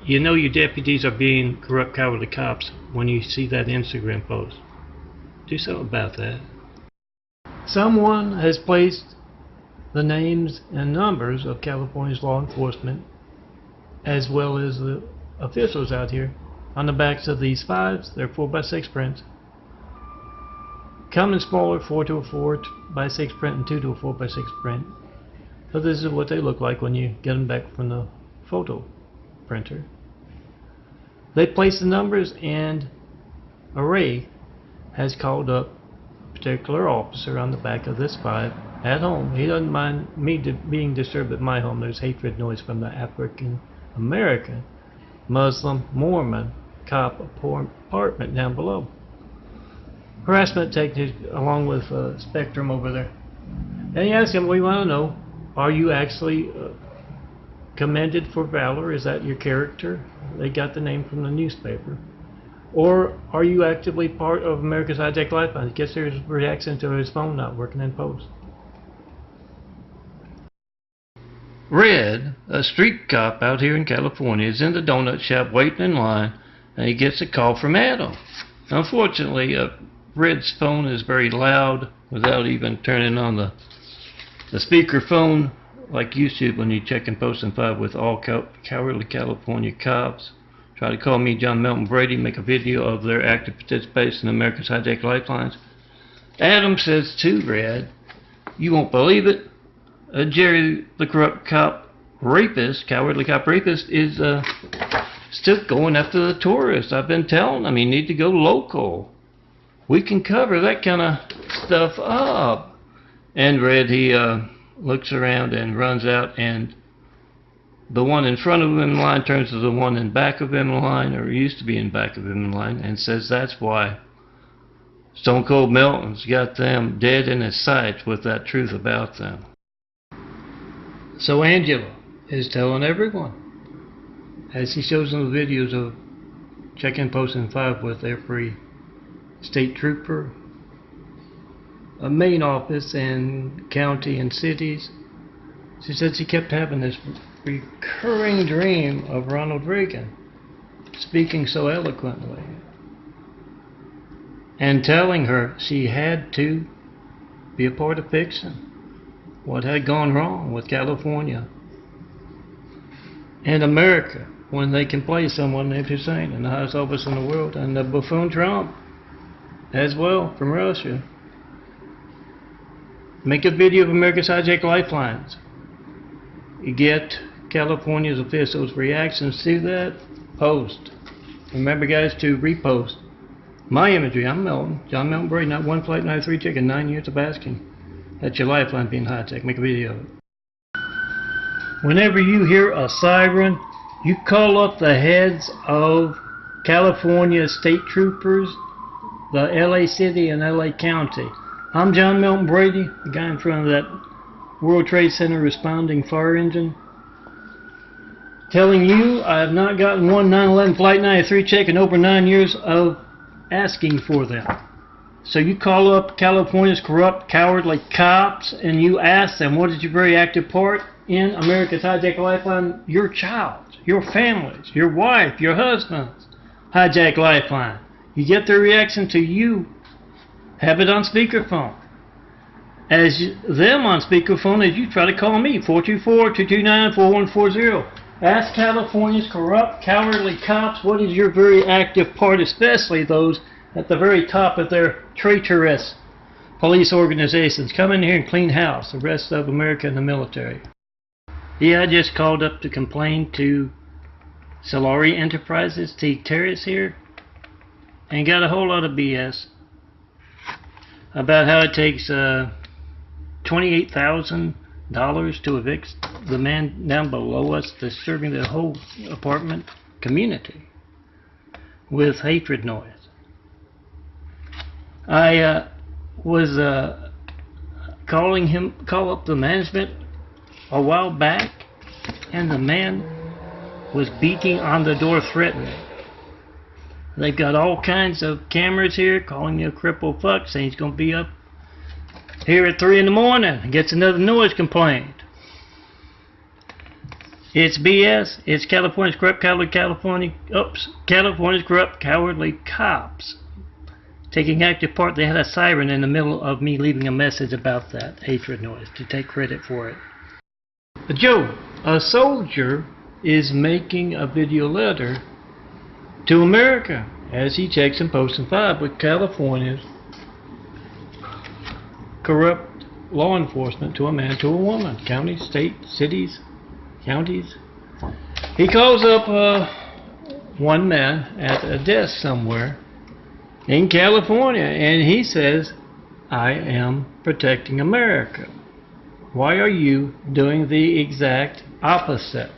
you know your deputies are being corrupt, cowardly cops when you see that Instagram post. Do something about that. Someone has placed the names and numbers of California's law enforcement as well as the officials out here on the backs of these 5s. They're 4x6 prints. Come in smaller, 4 to a 4x6 print and 2 to a 4x6 print. So this is what they look like when you get them back from the photo printer. They place the numbers, and a Ray has called up a particular officer on the back of this 5 at home. He doesn't mind me being disturbed at my home. There's hatred noise from the African American, Muslim, Mormon cop apartment down below. Harassment techniques along with Spectrum over there. And he asked him, we want to know, are you actually commended for valor? Is that your character? They got the name from the newspaper. Or are you actively part of America's Hijacked Lifeline? He gets his reaction to his phone not working in post. Red, a street cop out here in California, is in the donut shop waiting in line, and he gets a call from Adam. Unfortunately, Red's phone is very loud without even turning on the speaker phone like YouTube when you check in Post and 5 with all cowardly California cops. Try to call me, John Melton Brady, make a video of their active participation in America's Hijacked Lifelines. Adam says to Red, you won't believe it, Jerry the corrupt cop rapist, cowardly cop rapist, is still going after the tourists. I've been telling him you need to go local. We can cover that kind of stuff up. And Red, he looks around and runs out, and the one in front of him in line turns to the one in back of him in line, or used to be in back of him in line, and says that's why Stone Cold Melton's got them dead in his sights with that truth about them. So Angela is telling everyone, as he shows them the videos of check-in Post and 5 with every state trooper, a main office in county and cities. She said she kept having this recurring dream of Ronald Reagan speaking so eloquently and telling her she had to be a part of fixing what had gone wrong with California and America when they can play someone named Hussein in the highest office in the world, and the buffoon Trump as well from Russia. Make a video of America's Hijacked Lifelines. You get California's officials' reactions to that. Post. Remember, guys, to repost my imagery. I'm Melton, John Melton Brady, not one flight, not 3 chicken, 9 years of asking. That's your lifeline being hijacked. Make a video of it. Whenever you hear a siren, you call up the heads of California state troopers, the LA City and LA County. I'm John Melton Brady, the guy in front of that World Trade Center responding fire engine, telling you I have not gotten one 9/11 Flight 93 check in over 9 years of asking for them. So you call up California's corrupt, cowardly cops and you ask them, what is your very active part in America's Hijacked Lifeline? Your child, your families, your wife, your husband's Hijacked Lifeline. You get their reaction to you. Have it on speakerphone. As them on speakerphone as you try to call me, 424-229-4140. Ask California's corrupt, cowardly cops what is your very active part, especially those at the very top of their traitorous police organizations. Come in here and clean house, the rest of America and the military. Yeah, I just called up to complain to Solari Enterprises, T. Terrace here, and got a whole lot of BS about how it takes $28,000 to evict the man down below us, disturbing the whole apartment community with hatred noise. I was call up the management a while back, and the man was beating on the door, threatening. They've got all kinds of cameras here, calling me a crippled fuck, saying he's going to be up here at 3 in the morning and gets another noise complaint. It's BS. It's California's corrupt, cowardly California's corrupt, cowardly cops taking active part. They had a siren in the middle of me leaving a message about that hatred noise to take credit for it. Joe, a soldier, is making a video letter to America as he checks in Post and 5 with California's corrupt law enforcement to a man, to a woman, counties, states, cities, counties. He calls up one man at a desk somewhere in California, and he says, I am protecting America. why are you doing the exact opposite?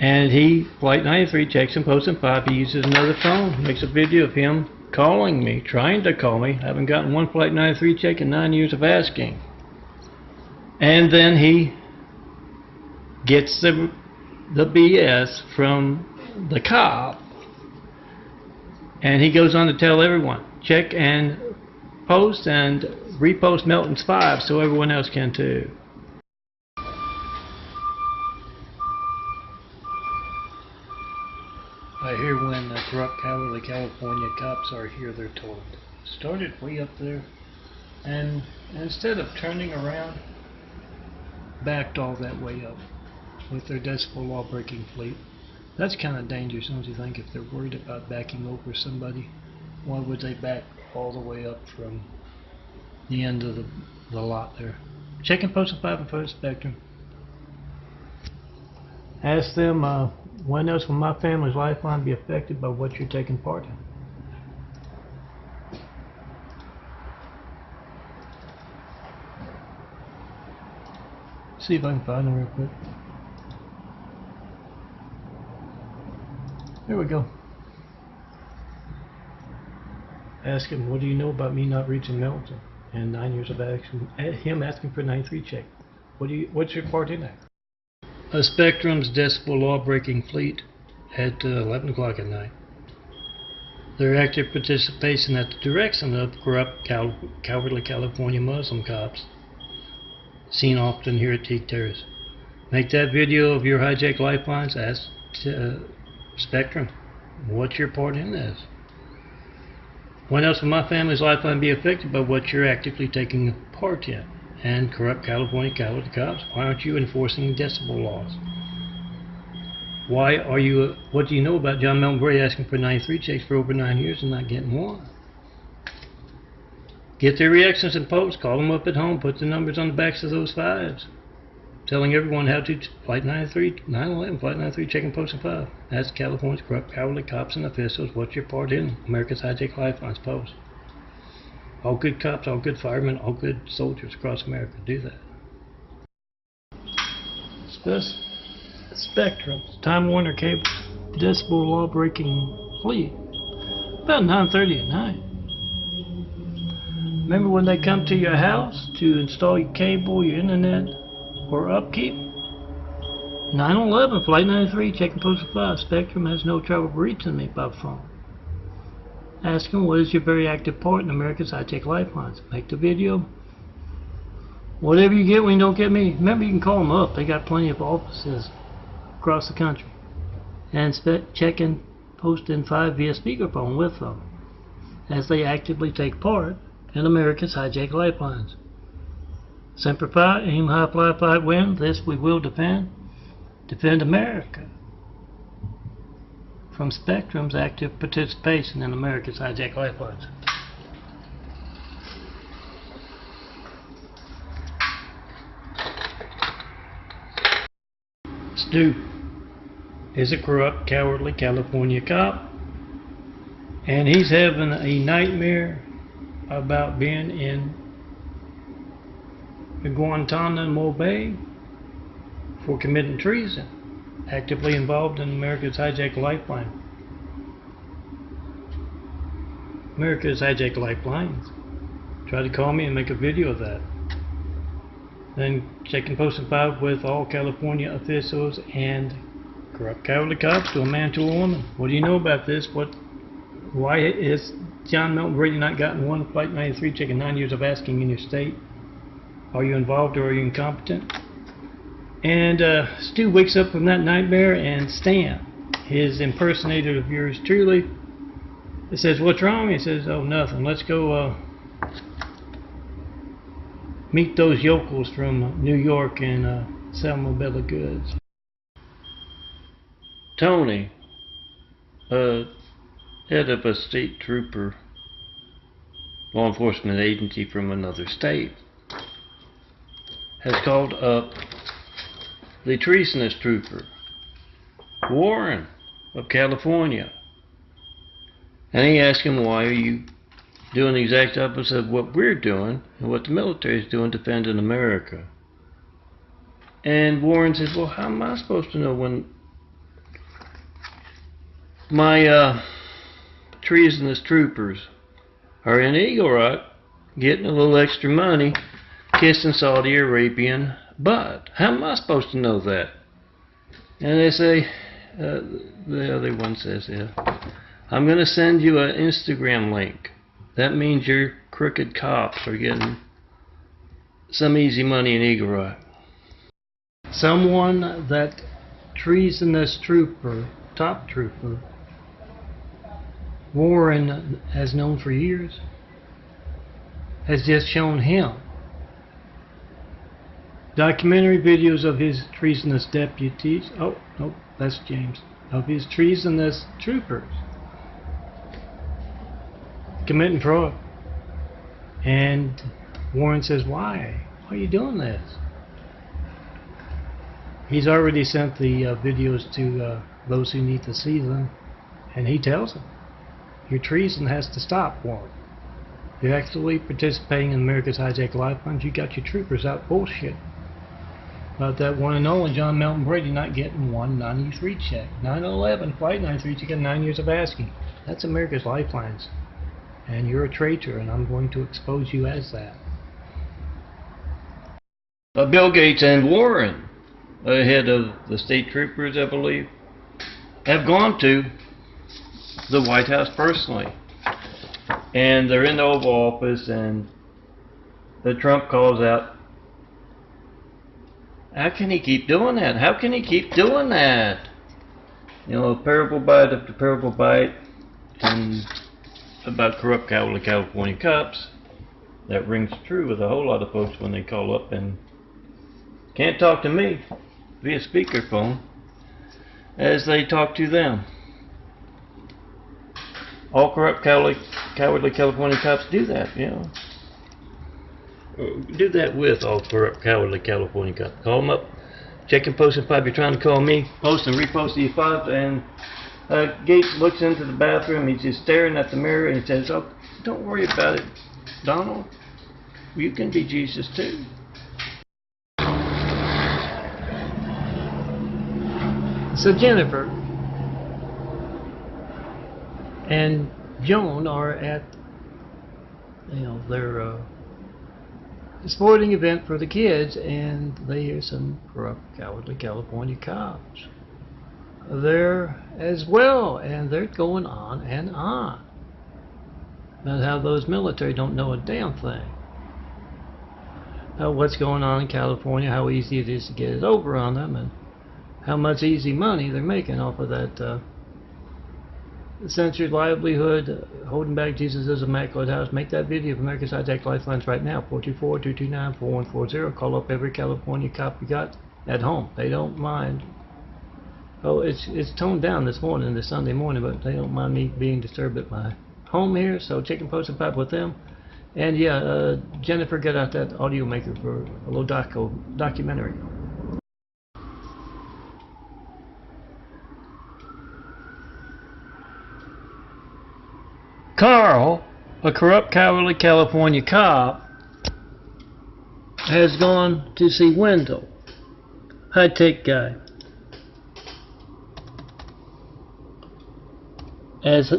And he, Flight 93, checks in post in 5. He uses another phone, makes a video of him calling me, trying to call me. Haven't gotten one Flight 93 check in 9 years of asking. And then he gets the BS from the cop. And he goes on to tell everyone, check and post and repost Melton's 5 so everyone else can too. I hear when the corrupt, cowardly California cops are here, they're told, started way up there, and instead of turning around, backed all that way up with their decibel law-breaking fleet. That's kind of dangerous, don't you think? If they're worried about backing over somebody, why would they back all the way up from the end of the lot there? Check and post 5 and post spectrum. Ask them, when else will my family's lifeline be affected by what you're taking part in? See if I can find them real quick. There we go. Ask him, what do you know about me not reaching Melton and 9 years of action? Him asking for a 93 check. What's your part in that? A Spectrum's decibel law-breaking fleet at 11 o'clock at night. Their active participation at the direction of corrupt, cowardly California Muslim cops, seen often here at Teak Terrace. Make that video of your hijacked lifelines. Ask Spectrum, what's your part in this? When else will my family's lifeline be affected by what you're actively taking part in? And corrupt California cowardly cops, why aren't you enforcing decibel laws? Why are you, what do you know about John Melton Bray asking for 93 checks for over 9 years and not getting one? Get their reactions and posts, call them up at home, put the numbers on the backs of those 5s. Telling everyone how to Flight 93, 911, Flight 93, check and post 5. Ask California's corrupt cowardly cops and officials what's your part in America's hijacked lifelines post. All good cops, all good firemen, all good soldiers across America do that. Spectrum, Time Warner Cable, decibel law-breaking fleet. About 9:30 at night. Remember when they come to your house to install your cable, your internet, or upkeep? 911, Flight 93, check and post 5. Spectrum has no trouble reaching me by phone. Ask them what is your very active part in America's hijacked lifelines. Make the video. Whatever you get when you don't get me. Remember, you can call them up. They got plenty of offices across the country. And check and post in 5 via speakerphone with them as they actively take part in America's hijacked lifelines. Semper Fi, aim high, fly, fight, win. This we will defend. Defend America from Spectrum's active participation in America's hijacked lifelines. Stu is a corrupt, cowardly California cop, and he's having a nightmare about being in the Guantanamo Bay for committing treason, actively involved in America's hijacked lifeline. America's hijacked lifelines. Try to call me and make a video of that. Then check and post 5 with all California officials and corrupt cowardly cops, to a man, to a woman. What do you know about this? Why is John Melton Brady not gotten one Flight 93 check in 9 years of asking in your state? Are you involved or are you incompetent? And Stu wakes up from that nightmare, and Stan, his impersonator of yours truly, says, what's wrong? He says, oh, nothing. Let's go meet those yokels from New York and sell them a bill of goods. Tony, head of a state trooper, law enforcement agency from another state, has called up the treasonous trooper, Warren of California. And he asked him, why are you doing the exact opposite of what we're doing and what the military is doing, defending America. And Warren says, well, how am I supposed to know when my treasonous troopers are in Eagle Rock getting a little extra money, kissing Saudi Arabian butt? How am I supposed to know that? And they say, the other one says, yeah, I'm going to send you an Instagram link. That means your crooked cops are getting some easy money in Eagle Rock. Someone that treasonous trooper, top trooper, Warren has known for years, has just shown him documentary videos of his treasonous deputies. Oh, no, that's James. Of his treasonous troopers committing fraud. And Warren says, why? Why are you doing this? He's already sent the videos to those who need to see them, and he tells them, your treason has to stop, Warren. You're actually participating in America's hijacked lifelines. You got your troopers out bullshit about that one and only John Melton Brady not getting 193 check. 9/11 flight 93 check and 9 years of asking. That's America's lifelines. And you're a traitor, and I'm going to expose you as that. Bill Gates and Warren, ahead of the state troopers, I believe, have gone to the White House personally. And they're in the Oval Office, and the Trump calls out, how can he keep doing that? How can he keep doing that? You know, parable bite after parable bite, and about corrupt cowardly California cops. That rings true with a whole lot of folks when they call up and can't talk to me via speakerphone as they talk to them. All corrupt cowardly California cops do that, you know. Do that with all corrupt cowardly California cops. Call them up, check and post if you're trying to call me, post and repost the five, and Gates looks into the bathroom. He's just staring at the mirror, and he says, oh, don't worry about it, Donald. You can be Jesus too. So Jennifer and Joan are at, their sporting event for the kids, and they hear some corrupt, cowardly California cops there as well, and they're going on and on about how those military don't know a damn thing about what's going on in California, how easy it is to get it over on them, and how much easy money they're making off of that censored livelihood, holding back Jesus' immaculate house. Make that video of America's Hijacked Lifelines right now, 424-229-4140. Call up every California cop you got at home. They don't mind. Oh, it's toned down this Sunday morning, but they don't mind me being disturbed at my home here, so check and post and pipe with them. And yeah, Jennifer, get out that audio maker for a little documentary. Carl, a corrupt, cowardly California cop, has gone to see Wendell, high-tech guy, as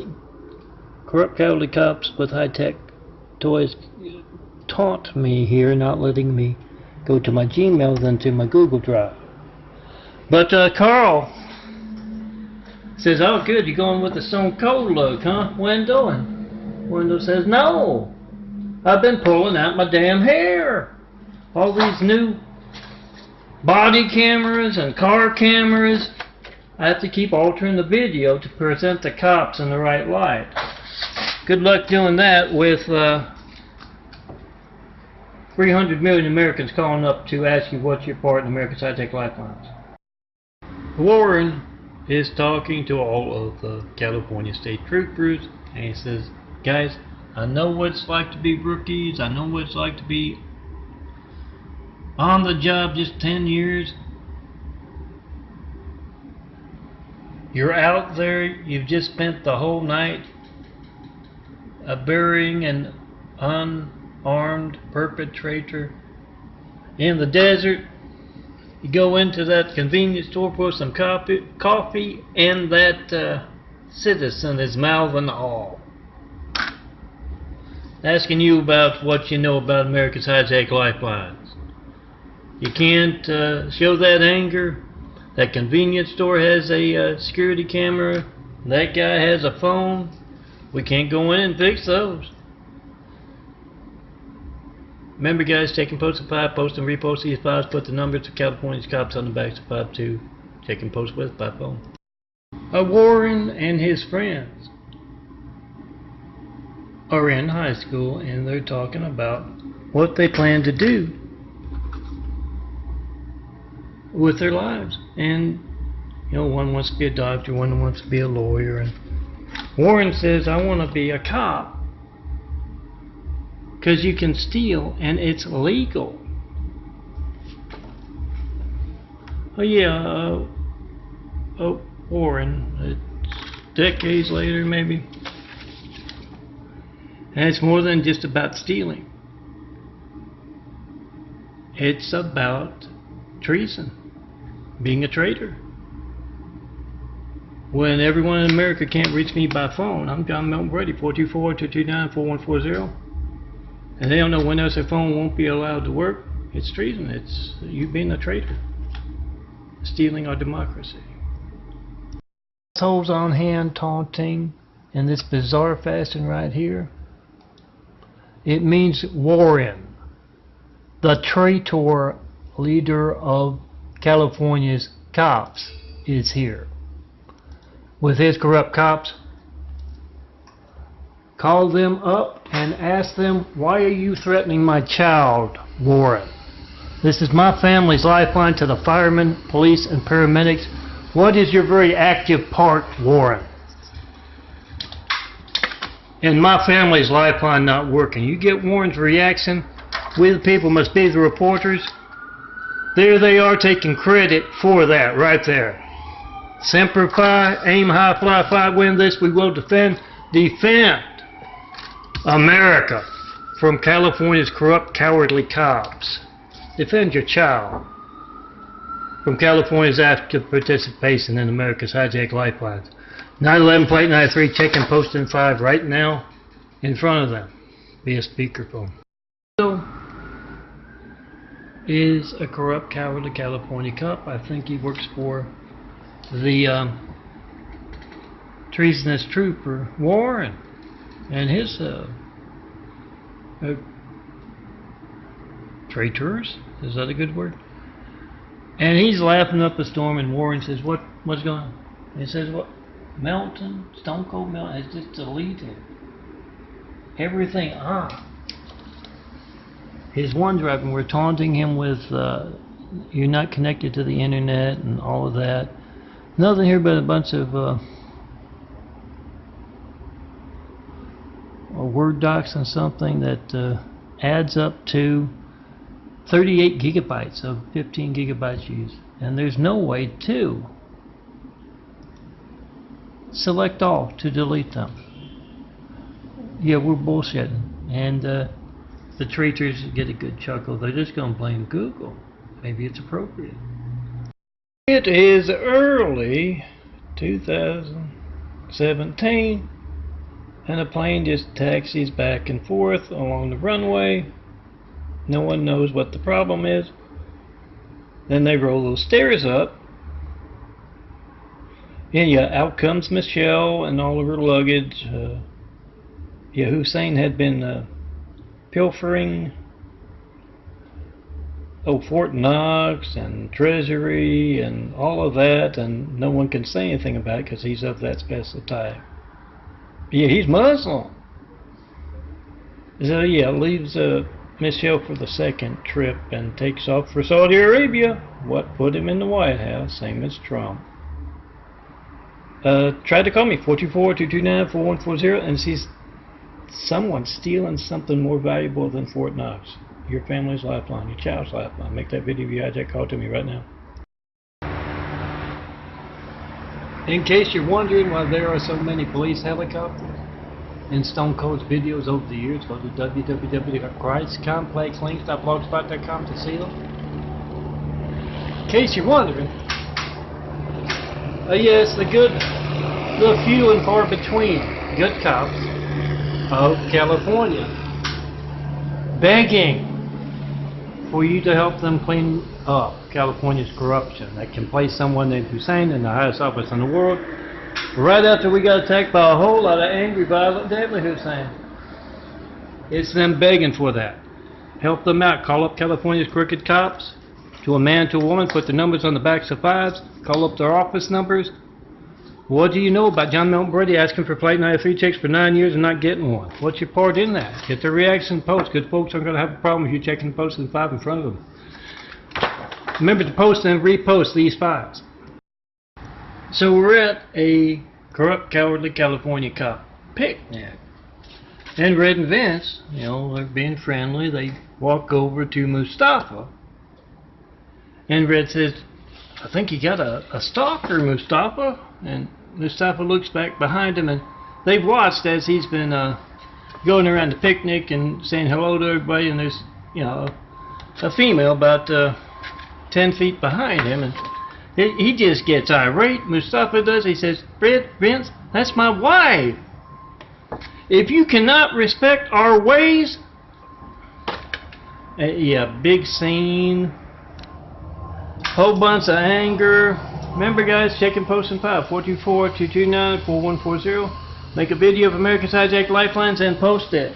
corrupt, cowardly cops with high-tech toys taunt me here, not letting me go to my Gmail than to my Google Drive. But Carl says, oh good, you're going with the Stone Cold look, huh, Wendell? And Wendell says, no, I've been pulling out my damn hair. All these new body cameras and car cameras, I have to keep altering the video to present the cops in the right light. Good luck doing that with 300 million Americans calling up to ask you what's your part in America's Hijacked Lifelines. Warren is talking to all of the California state troopers, and he says, guys, I know what it's like to be rookies. I know what it's like to be on the job just 10 years. You're out there, you've just spent the whole night burying an unarmed perpetrator in the desert. You go into that convenience store for some coffee, and that citizen is mouthing all, asking you about what you know about America's hijacked lifelines. You can't show that anger. That convenience store has a security camera. That guy has a phone. We can't go in and fix those. Remember, guys, taking posts of 5, post and repost these files, put the numbers of California's cops on the backs of 5-2, taking posts with by phone. Warren and his friends are in high school, and they're talking about what they plan to do with their lives. And, you know, one wants to be a doctor, one wants to be a lawyer, and Warren says, I want to be a cop. Because you can steal and it's legal. Oh yeah, Warren, decades later maybe. And it's more than just about stealing. It's about treason, being a traitor. When everyone in America can't reach me by phone, I'm John Milton Brady, 424-229-4140. And they don't know when else their phone won't be allowed to work. It's treason. It's you being a traitor, stealing our democracy. Assholes on hand taunting in this bizarre fashion right here. It means Warren, the traitor leader of California's cops, is here with his corrupt cops. Call them up and ask them, why are you threatening my child, Warren? This is my family's lifeline to the firemen, police, and paramedics. What is your very active part, Warren? And my family's lifeline not working. You get Warren's reaction. We the people must be the reporters. There they are taking credit for that right there. Semper Fi, aim high, fly fly, win this, we will defend. Defend America from California's corrupt, cowardly cops. Defend your child from California's active participation in America's hijacked lifelines. 911 plate 93, checking posting 5 right now in front of them via speakerphone. Is a corrupt, cowardly California cop. I think he works for the treasonous trooper Warren and his traitors. Is that a good word? And he's laughing up a storm, and Warren says, what's going on? He says, what? Melton, Stone Cold Melton has just deleted everything on. His OneDrive, and we're taunting him with you're not connected to the internet and all of that. Nothing here but a bunch of Word docs and something that adds up to 38 gigabytes of 15 gigabytes used. And there's no way to select all to delete them. Yeah, we're bullshitting. And the traitors get a good chuckle. They're just going to blame Google. Maybe it's appropriate. It is early 2017, and a plane just taxis back and forth along the runway. No one knows what the problem is. Then they roll those stairs up, and yeah, out comes Michelle and all of her luggage. Yeah, Hussein had been pilfering Fort Knox and Treasury and all of that, and no one can say anything about it because he's of that special type. Yeah, he's Muslim. So yeah, leaves Michelle for the second trip and takes off for Saudi Arabia. What put him in the White House, same as Trump. Tried to call me, 424-229-4140, and she's someone stealing something more valuable than Fort Knox. Your family's lifeline, your child's lifeline. Make that video of you hijack call to me right now. In case you're wondering why there are so many police helicopters, in Stone Cold's videos over the years. Go to www.christcomplexlinks.blogspot.com to see them. In case you're wondering, yes, the good, the few and far between good cops of California begging for you to help them clean up California's corruption that can place someone named Hussein in the highest office in the world right after we got attacked by a whole lot of angry, violent, deadly Hussein. It's them begging for that. Help them out. Call up California's crooked cops, to a man, to a woman, put the numbers on the backs of fives, call up their office numbers. What do you know about John Milton Brady asking for Flight 93 checks for 9 years and not getting one? What's your part in that? Get the reaction post. Good folks aren't going to have a problem with you checking the post with 5 in front of them. Remember to post and repost these 5s. So we're at a corrupt, cowardly California cop picnic. And Red and Vince, you know, they're being friendly. They walk over to Mustafa. And Red says, I think you got a stalker, Mustafa. And Mustafa looks back behind him, and they've watched as he's been going around the picnic and saying hello to everybody, and there's, you know, a female about 10 feet behind him, and he just gets irate. Mustafa does. He says, Red, Vince, that's my wife. If you cannot respect our ways, yeah, big scene, whole bunch of anger. Remember, guys, check and post in 5, 424-229-4140. Make a video of America's hijacked lifelines and post it.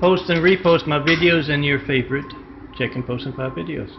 Post and repost my videos and your favorite check and post in 5 videos.